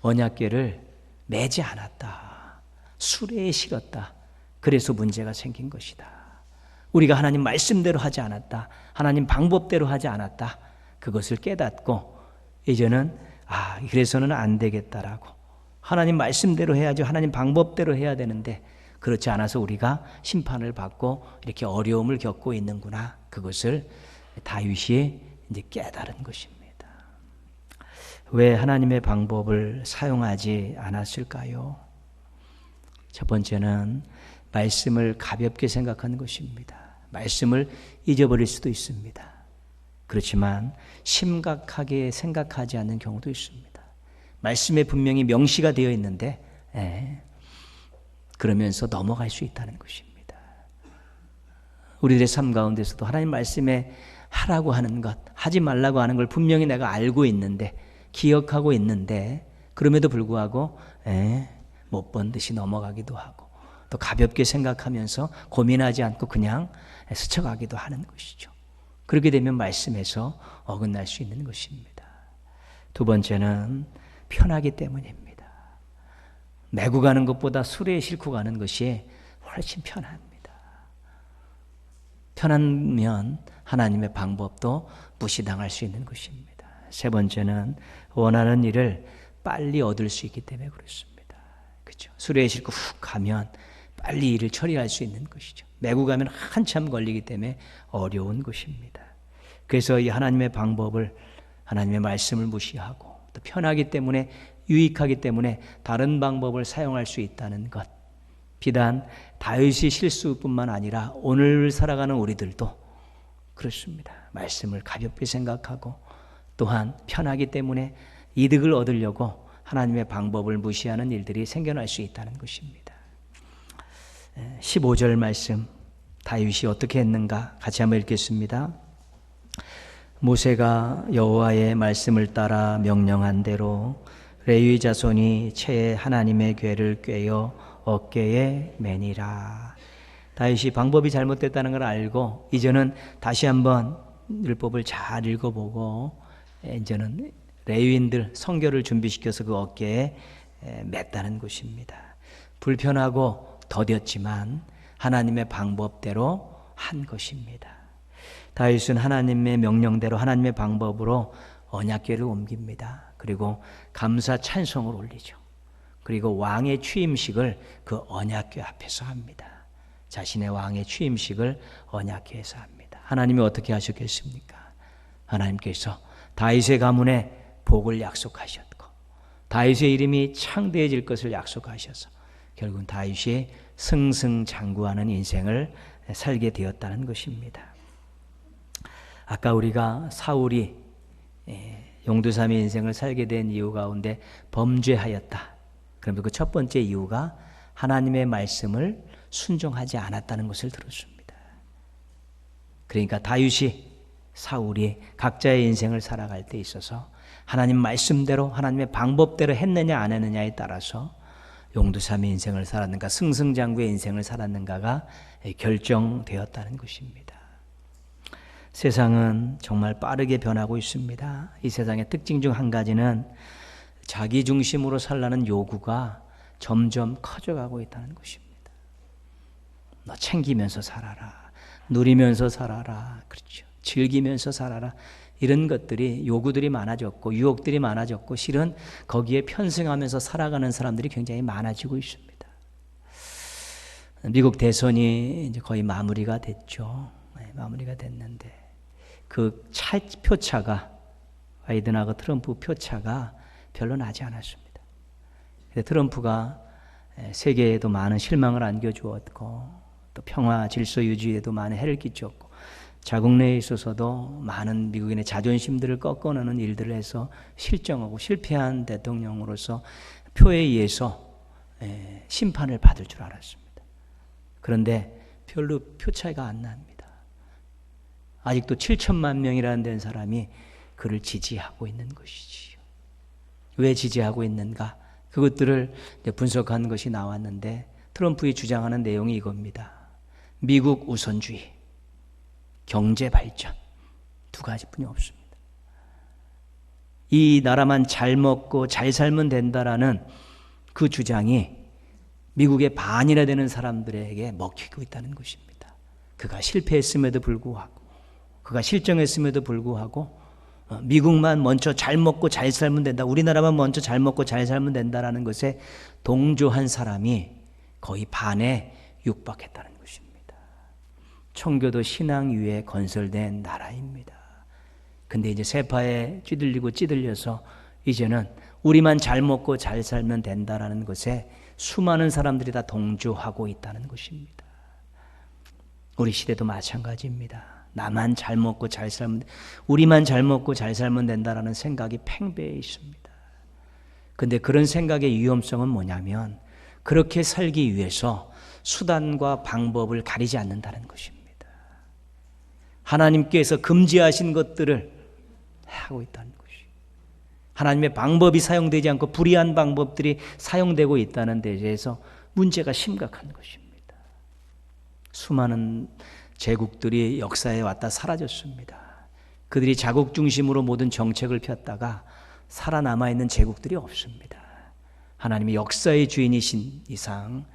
언약궤를 매지 않았다. 수레에 실었다. 그래서 문제가 생긴 것이다. 우리가 하나님 말씀대로 하지 않았다. 하나님 방법대로 하지 않았다. 그것을 깨닫고 이제는 그래서는 안 되겠다라고 하나님 말씀대로 해야죠. 하나님 방법대로 해야 되는데 그렇지 않아서 우리가 심판을 받고 이렇게 어려움을 겪고 있는구나. 그것을 다윗이 이제 깨달은 것입니다. 왜 하나님의 방법을 사용하지 않았을까요? 첫 번째는 말씀을 가볍게 생각하는 것입니다. 말씀을 잊어버릴 수도 있습니다. 그렇지만 심각하게 생각하지 않는 경우도 있습니다. 말씀에 분명히 명시가 되어 있는데 그러면서 넘어갈 수 있다는 것입니다. 우리들의 삶 가운데서도 하나님 말씀에 하라고 하는 것, 하지 말라고 하는 걸 분명히 내가 알고 있는데 기억하고 있는데 그럼에도 불구하고 못 본 듯이 넘어가기도 하고 또 가볍게 생각하면서 고민하지 않고 그냥 스쳐가기도 하는 것이죠. 그렇게 되면 말씀에서 어긋날 수 있는 것입니다. 두 번째는 편하기 때문입니다. 메고 가는 것보다 수레에 싣고 가는 것이 훨씬 편합니다. 편하면 하나님의 방법도 무시당할 수 있는 것입니다. 세 번째는 원하는 일을 빨리 얻을 수 있기 때문에 그렇습니다. 그렇죠? 수레에 싣고 훅 가면 빨리 일을 처리할 수 있는 것이죠. 메고 가면 한참 걸리기 때문에 어려운 것입니다. 그래서 이 하나님의 방법을, 하나님의 말씀을 무시하고 또 편하기 때문에, 유익하기 때문에 다른 방법을 사용할 수 있다는 것, 비단 다윗의 실수뿐만 아니라 오늘 살아가는 우리들도 그렇습니다. 말씀을 가볍게 생각하고 또한 편하기 때문에 이득을 얻으려고 하나님의 방법을 무시하는 일들이 생겨날 수 있다는 것입니다. 15절 말씀, 다윗이 어떻게 했는가 같이 한번 읽겠습니다. 모세가 여호와의 말씀을 따라 명령한 대로 레위 자손이 채에 하나님의 궤를 꿰어 어깨에 매니라. 다윗이 방법이 잘못됐다는 걸 알고 이제는 다시 한번 율법을 잘 읽어보고 이제는 레위인들 성결을 준비시켜서 그 어깨에 맸다는 것입니다. 불편하고 더뎠지만 하나님의 방법대로 한 것입니다. 다윗은 하나님의 명령대로 하나님의 방법으로 언약궤를 옮깁니다. 그리고 감사 찬송을 올리죠. 그리고 왕의 취임식을 그 언약궤 앞에서 합니다. 자신의 왕의 취임식을 언약궤에서 합니다. 하나님이 어떻게 하셨겠습니까? 하나님께서 다윗의 가문에 복을 약속하셨고 다윗의 이름이 창대해질 것을 약속하셔서 결국은 다윗이 승승장구하는 인생을 살게 되었다는 것입니다. 아까 우리가 사울이 용두삼이 인생을 살게 된 이유 가운데 범죄하였다. 그러면 그 첫 번째 이유가 하나님의 말씀을 순종하지 않았다는 것을 들었습니다. 그러니까 다윗이, 사울이 각자의 인생을 살아갈 때 있어서 하나님 말씀대로 하나님의 방법대로 했느냐 안 했느냐에 따라서 용두삼이 인생을 살았는가 승승장구의 인생을 살았는가가 결정되었다는 것입니다. 세상은 정말 빠르게 변하고 있습니다. 이 세상의 특징 중 한 가지는 자기 중심으로 살라는 요구가 점점 커져가고 있다는 것입니다. 너 챙기면서 살아라, 누리면서 살아라, 그렇죠? 즐기면서 살아라. 이런 것들이, 요구들이 많아졌고 유혹들이 많아졌고 실은 거기에 편승하면서 살아가는 사람들이 굉장히 많아지고 있습니다. 미국 대선이 이제 거의 마무리가 됐죠. 마무리가 됐는데 그 표차가, 바이든하고 트럼프 표차가 별로 나지 않았습니다. 트럼프가 세계에도 많은 실망을 안겨주었고 또 평화 질서 유지에도 많은 해를 끼쳤고 자국 내에 있어서도 많은 미국인의 자존심들을 꺾어내는 일들을 해서 실정하고 실패한 대통령으로서 표에 의해서 심판을 받을 줄 알았습니다. 그런데 별로 표 차이가 안 납니다. 아직도 7천만 명이라는 된 사람이 그를 지지하고 있는 것이지요. 왜 지지하고 있는가? 그것들을 분석한 것이 나왔는데 트럼프의 주장하는 내용이 이겁니다. 미국 우선주의, 경제 발전, 두 가지뿐이 없습니다. 이 나라만 잘 먹고 잘 살면 된다라는 그 주장이 미국의 반이나 되는 사람들에게 먹히고 있다는 것입니다. 그가 실패했음에도 불구하고, 그가 실정했음에도 불구하고 미국만 먼저 잘 먹고 잘 살면 된다, 우리나라만 먼저 잘 먹고 잘 살면 된다라는 것에 동조한 사람이 거의 반에 육박했다는 것입니다. 청교도 신앙 위에 건설된 나라입니다. 근데 이제 세파에 찌들려서 이제는 우리만 잘 먹고 잘 살면 된다라는 것에 수많은 사람들이 다 동조하고 있다는 것입니다. 우리 시대도 마찬가지입니다. 나만 잘 먹고 잘 살면, 우리만 잘 먹고 잘 살면 된다라는 생각이 팽배해 있습니다. 근데 그런 생각의 위험성은 뭐냐면 그렇게 살기 위해서 수단과 방법을 가리지 않는다는 것입니다. 하나님께서 금지하신 것들을 하고 있다는 것이에요. 하나님의 방법이 사용되지 않고 불의한 방법들이 사용되고 있다는 데 대해서 문제가 심각한 것입니다. 수많은 제국들이 역사에 왔다 사라졌습니다. 그들이 자국 중심으로 모든 정책을 폈다가 살아남아 있는 제국들이 없습니다. 하나님이 역사의 주인이신 이상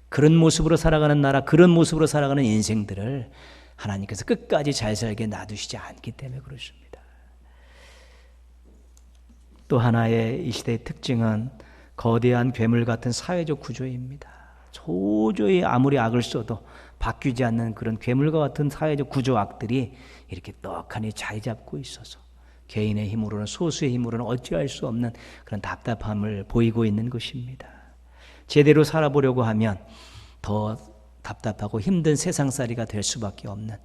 그런 모습으로 살아가는 나라, 그런 모습으로 살아가는 인생들을 하나님께서 끝까지 잘 살게 놔두시지 않기 때문에 그렇습니다. 또 하나의 이 시대의 특징은 거대한 괴물 같은 사회적 구조입니다. 도저히 아무리 악을 써도 바뀌지 않는 그런 괴물과 같은 사회적 구조악들이 이렇게 떡하니 자리 잡고 있어서 개인의 힘으로는, 소수의 힘으로는 어찌할 수 없는 그런 답답함을 보이고 있는 것입니다. 제대로 살아보려고 하면 더 답답하고 힘든 세상살이가 될 수밖에 없는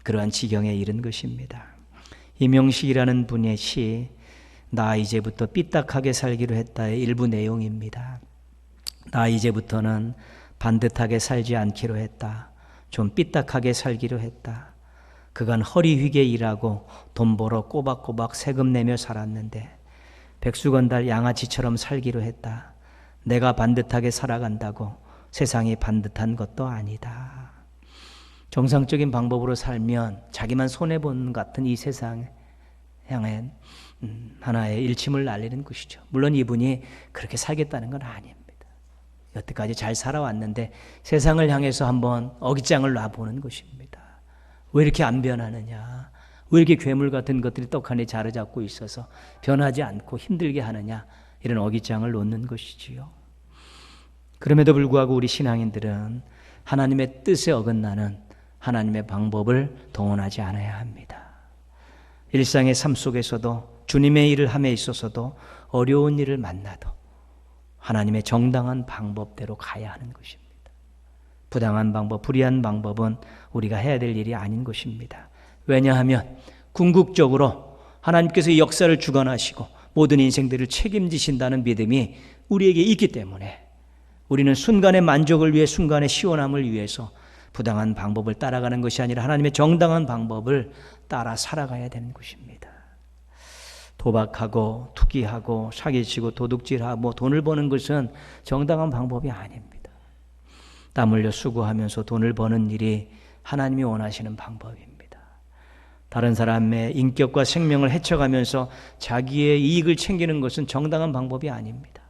그러한 지경에 이른 것입니다. 이명식이라는 분의 시, 나 이제부터 삐딱하게 살기로 했다의 일부 내용입니다. 나 이제부터는 반듯하게 살지 않기로 했다. 좀 삐딱하게 살기로 했다. 그간 허리 휘게 일하고 돈 벌어 꼬박꼬박 세금 내며 살았는데 백수건달 양아치처럼 살기로 했다. 내가 반듯하게 살아간다고 세상이 반듯한 것도 아니다. 정상적인 방법으로 살면 자기만 손해보는 같은 이 세상 향해 하나의 일침을 날리는 것이죠. 물론 이분이 그렇게 살겠다는 건 아닙니다. 여태까지 잘 살아왔는데 세상을 향해서 한번 어깃장을 놔보는 것입니다. 왜 이렇게 안 변하느냐? 왜 이렇게 괴물 같은 것들이 떡하니 자리 잡고 있어서 변하지 않고 힘들게 하느냐? 이런 어깃장을 놓는 것이지요. 그럼에도 불구하고 우리 신앙인들은 하나님의 뜻에 어긋나는 하나님의 방법을 동원하지 않아야 합니다. 일상의 삶 속에서도 주님의 일을 함에 있어서도 어려운 일을 만나도 하나님의 정당한 방법대로 가야 하는 것입니다. 부당한 방법, 불의한 방법은 우리가 해야 될 일이 아닌 것입니다. 왜냐하면 궁극적으로 하나님께서 이 역사를 주관하시고 모든 인생들을 책임지신다는 믿음이 우리에게 있기 때문에 우리는 순간의 만족을 위해, 순간의 시원함을 위해서 부당한 방법을 따라가는 것이 아니라 하나님의 정당한 방법을 따라 살아가야 되는 것입니다. 도박하고 투기하고 사기치고 도둑질하고 돈을 버는 것은 정당한 방법이 아닙니다. 땀 흘려 수고하면서 돈을 버는 일이 하나님이 원하시는 방법입니다. 다른 사람의 인격과 생명을 해쳐가면서 자기의 이익을 챙기는 것은 정당한 방법이 아닙니다.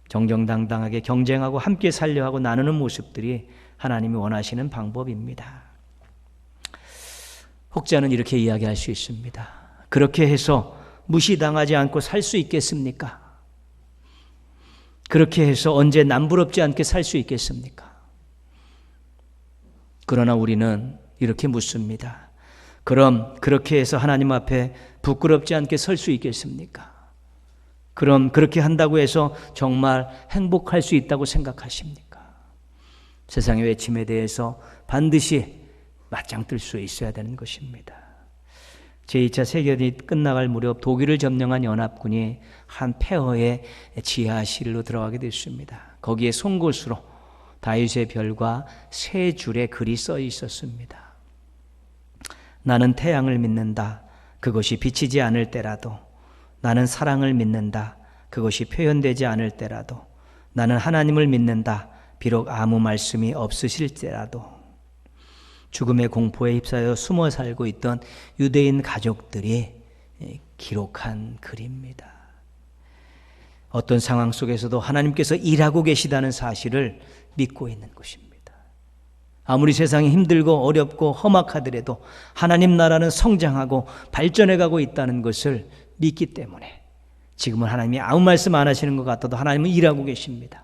정정당당하게 경쟁하고 함께 살려하고 나누는 모습들이 하나님이 원하시는 방법입니다. 혹자는 이렇게 이야기할 수 있습니다. 그렇게 해서 무시당하지 않고 살 수 있겠습니까? 그렇게 해서 언제 남부럽지 않게 살 수 있겠습니까? 그러나 우리는 이렇게 묻습니다. 그럼 그렇게 해서 하나님 앞에 부끄럽지 않게 설 수 있겠습니까? 그럼 그렇게 한다고 해서 정말 행복할 수 있다고 생각하십니까? 세상의 외침에 대해서 반드시 맞짱 뜰 수 있어야 되는 것입니다. 제2차 세계대전이 끝나갈 무렵 독일을 점령한 연합군이 한 폐허의 지하실로 들어가게 됐습니다. 거기에 송곳으로 다윗의 별과 세 줄의 글이 써 있었습니다. 나는 태양을 믿는다. 그것이 비치지 않을 때라도. 나는 사랑을 믿는다. 그것이 표현되지 않을 때라도. 나는 하나님을 믿는다. 비록 아무 말씀이 없으실 때라도. 죽음의 공포에 휩싸여 숨어 살고 있던 유대인 가족들이 기록한 글입니다. 어떤 상황 속에서도 하나님께서 일하고 계시다는 사실을 믿고 있는 것입니다. 아무리 세상이 힘들고 어렵고 험악하더라도 하나님 나라는 성장하고 발전해가고 있다는 것을 믿기 때문에 지금은 하나님이 아무 말씀 안 하시는 것 같아도 하나님은 일하고 계십니다.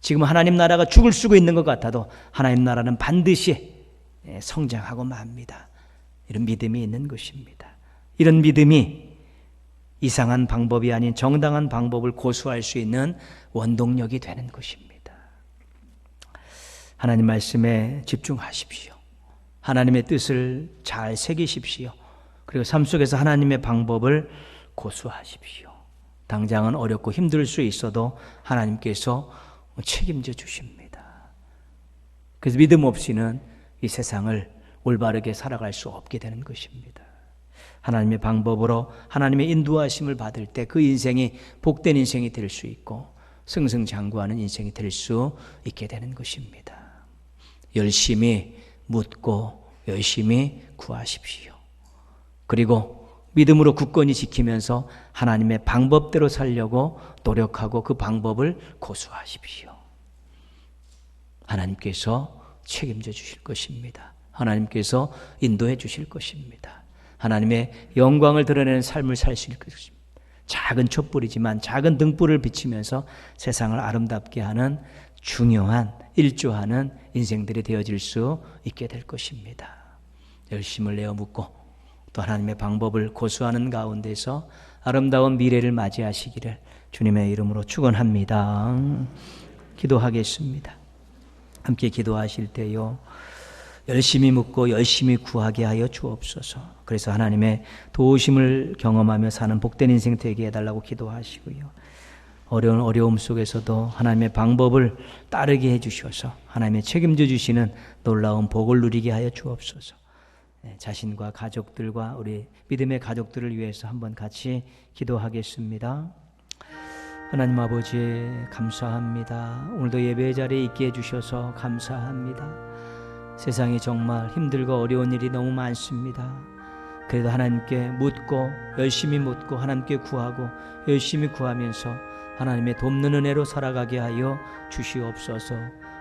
지금 하나님 나라가 죽을 쓰고 있는 것 같아도 하나님 나라는 반드시 성장하고 맙니다. 이런 믿음이 있는 것입니다. 이런 믿음이 이상한 방법이 아닌 정당한 방법을 고수할 수 있는 원동력이 되는 것입니다. 하나님 말씀에 집중하십시오. 하나님의 뜻을 잘 새기십시오. 그리고 삶 속에서 하나님의 방법을 고수하십시오. 당장은 어렵고 힘들 수 있어도 하나님께서 책임져 주십니다. 그래서 믿음 없이는 이 세상을 올바르게 살아갈 수 없게 되는 것입니다. 하나님의 방법으로 하나님의 인도하심을 받을 때 그 인생이 복된 인생이 될 수 있고 승승장구하는 인생이 될 수 있게 되는 것입니다. 열심히 묻고 열심히 구하십시오. 그리고 믿음으로 굳건히 지키면서 하나님의 방법대로 살려고 노력하고 그 방법을 고수하십시오. 하나님께서 책임져 주실 것입니다. 하나님께서 인도해 주실 것입니다. 하나님의 영광을 드러내는 삶을 사실 것입니다. 작은 촛불이지만 작은 등불을 비치면서 세상을 아름답게 하는 중요한 일조하는 인생들이 되어질 수 있게 될 것입니다. 열심을 내어 묻고 또 하나님의 방법을 고수하는 가운데서 아름다운 미래를 맞이하시기를 주님의 이름으로 축원합니다. 기도하겠습니다. 함께 기도하실 때요, 열심히 묻고 열심히 구하게 하여 주옵소서. 그래서 하나님의 도우심을 경험하며 사는 복된 인생 되게 해달라고 기도하시고요, 어려움 속에서도 하나님의 방법을 따르게 해주셔서 하나님의 책임져 주시는 놀라운 복을 누리게 하여 주옵소서. 자신과 가족들과 우리 믿음의 가족들을 위해서 한번 같이 기도하겠습니다. 하나님 아버지 감사합니다. 오늘도 예배 자리에 있게 해주셔서 감사합니다. 세상이 정말 힘들고 어려운 일이 너무 많습니다. 그래도 하나님께 묻고 열심히 묻고 하나님께 구하고 열심히 구하면서 하나님의 돕는 은혜로 살아가게 하여 주시옵소서.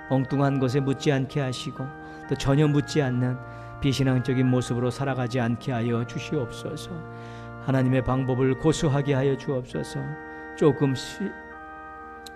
엉뚱한 것에 묻지 않게 하시고 또 전혀 묻지 않는 비신앙적인 모습으로 살아가지 않게 하여 주시옵소서. 하나님의 방법을 고수하게 하여 주옵소서. 조금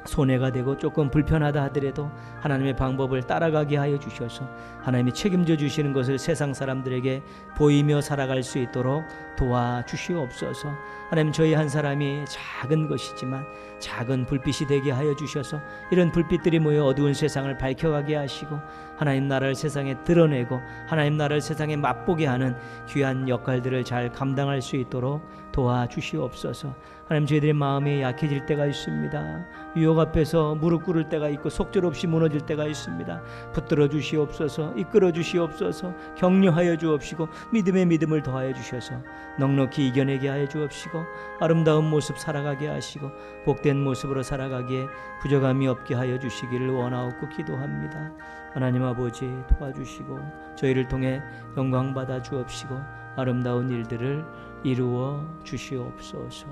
손해가 되고 조금 불편하다 하더라도 하나님의 방법을 따라가게 하여 주셔서 하나님이 책임져 주시는 것을 세상 사람들에게 보이며 살아갈 수 있도록 도와주시옵소서. 하나님, 저희 한 사람이 작은 것이지만 작은 불빛이 되게 하여 주셔서 이런 불빛들이 모여 어두운 세상을 밝혀가게 하시고 하나님 나라를 세상에 드러내고 하나님 나라를 세상에 맛보게 하는 귀한 역할들을 잘 감당할 수 있도록 도와주시옵소서. 하나님, 저희들의 마음이 약해질 때가 있습니다. 유혹 앞에서 무릎 꿇을 때가 있고 속절없이 무너질 때가 있습니다. 붙들어 주시옵소서. 이끌어 주시옵소서. 격려하여 주옵시고 믿음의 믿음을 더하여 주셔서 넉넉히 이겨내게 하여 주옵시고 아름다운 모습 살아가게 하시고 복된 모습으로 살아가기에 부족함이 없게 하여 주시기를 원하옵고 기도합니다. 하나님 아버지 도와주시고 저희를 통해 영광 받아 주옵시고 아름다운 일들을 이루어 주시옵소서.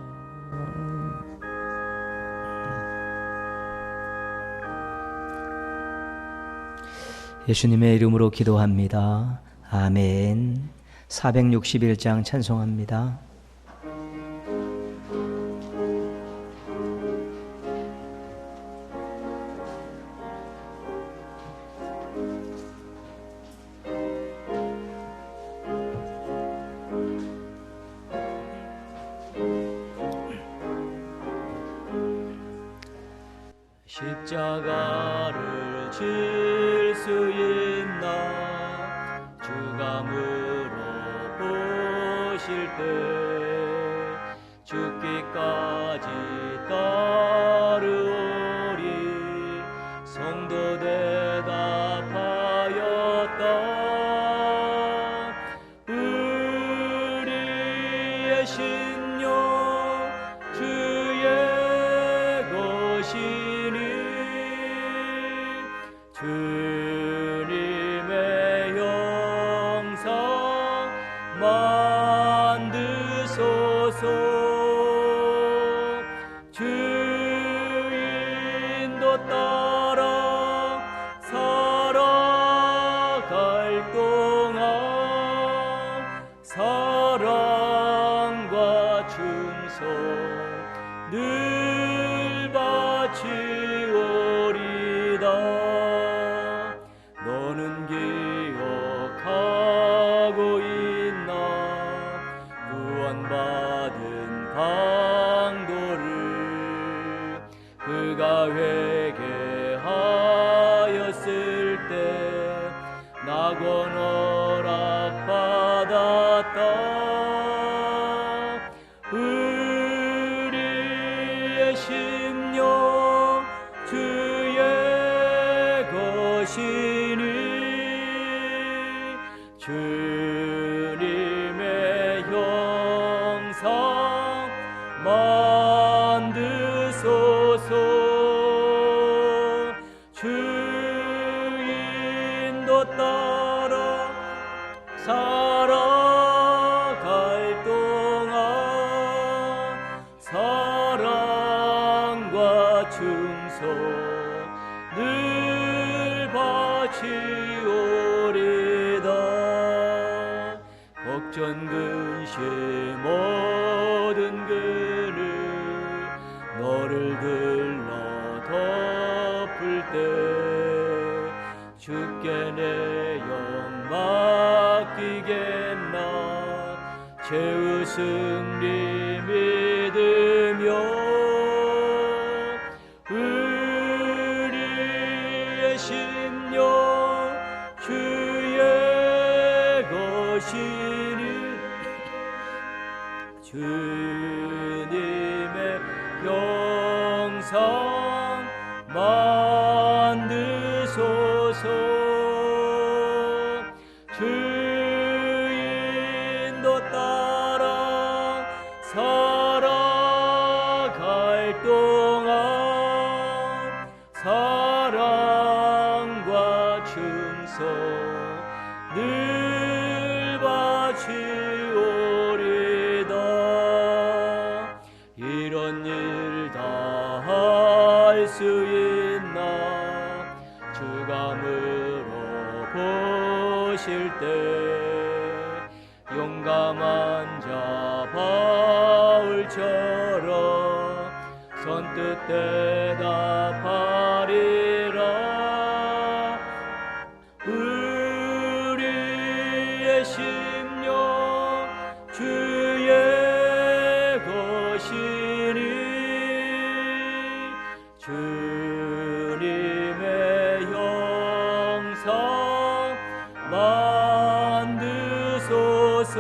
예수님의 이름으로 기도합니다. 아멘. 461장 찬송합니다. 십자가를 질 수 있나 주가 물어보실 때 죽기까지 따르오리. 성도 대답하였다. 우리의 신령 주의 것이니 주님의 형상 만드소서. 주인도 따라 살아갈 동안 사랑과 충성 늘 바치오리다. 너는 기억하고 있나 구원받은 강도를. 그가 회개하였을 때 낙원 허락받았다. 우리의 심령 주의 것이니 주님의 형상 만드소서. 주인도 따라 살아갈 동안 사랑과 충성 늘 바치오리다. 걱정 근심 모든 그를 너를 들러 덮을 때 주께 내 영 맡기겠나. 최후 승리 믿으며 우리의 심령 주의 것이니 주님의 영상 만드소서. 주인도 따라 살아갈 동안 사랑과 충성 늘 바치오리다. 이런 일 다 할 수 있나. 주감으로 보실 때 용감한 자 바울처럼 선뜻 대답하리라. 우리의 심령 주의 것이니 주님의 형상 만드소서.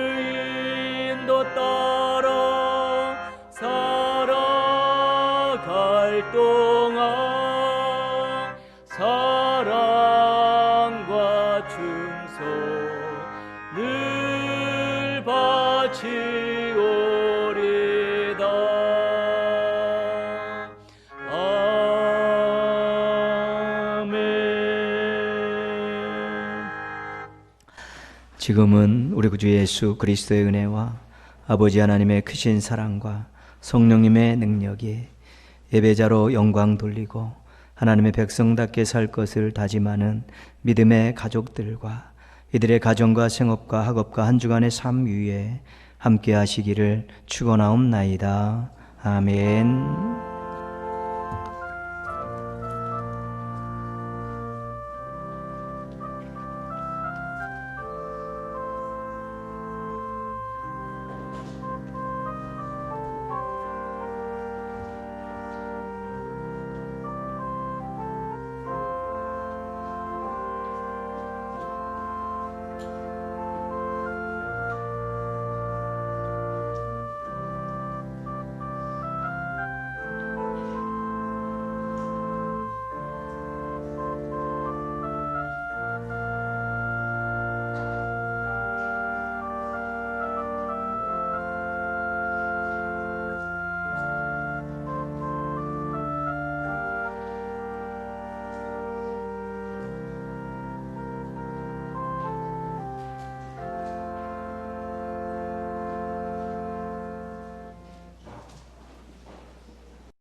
주인도 따라 살아갈 동안 사랑과 충성 늘 바치오리다. 지금은 우리 구주 예수 그리스도의 은혜와 아버지 하나님의 크신 사랑과 성령님의 능력이 예배자로 영광 돌리고 하나님의 백성답게 살 것을 다짐하는 믿음의 가족들과 이들의 가정과 생업과 학업과 한 주간의 삶 위에 함께 하시기를 축원하옵나이다. 아멘.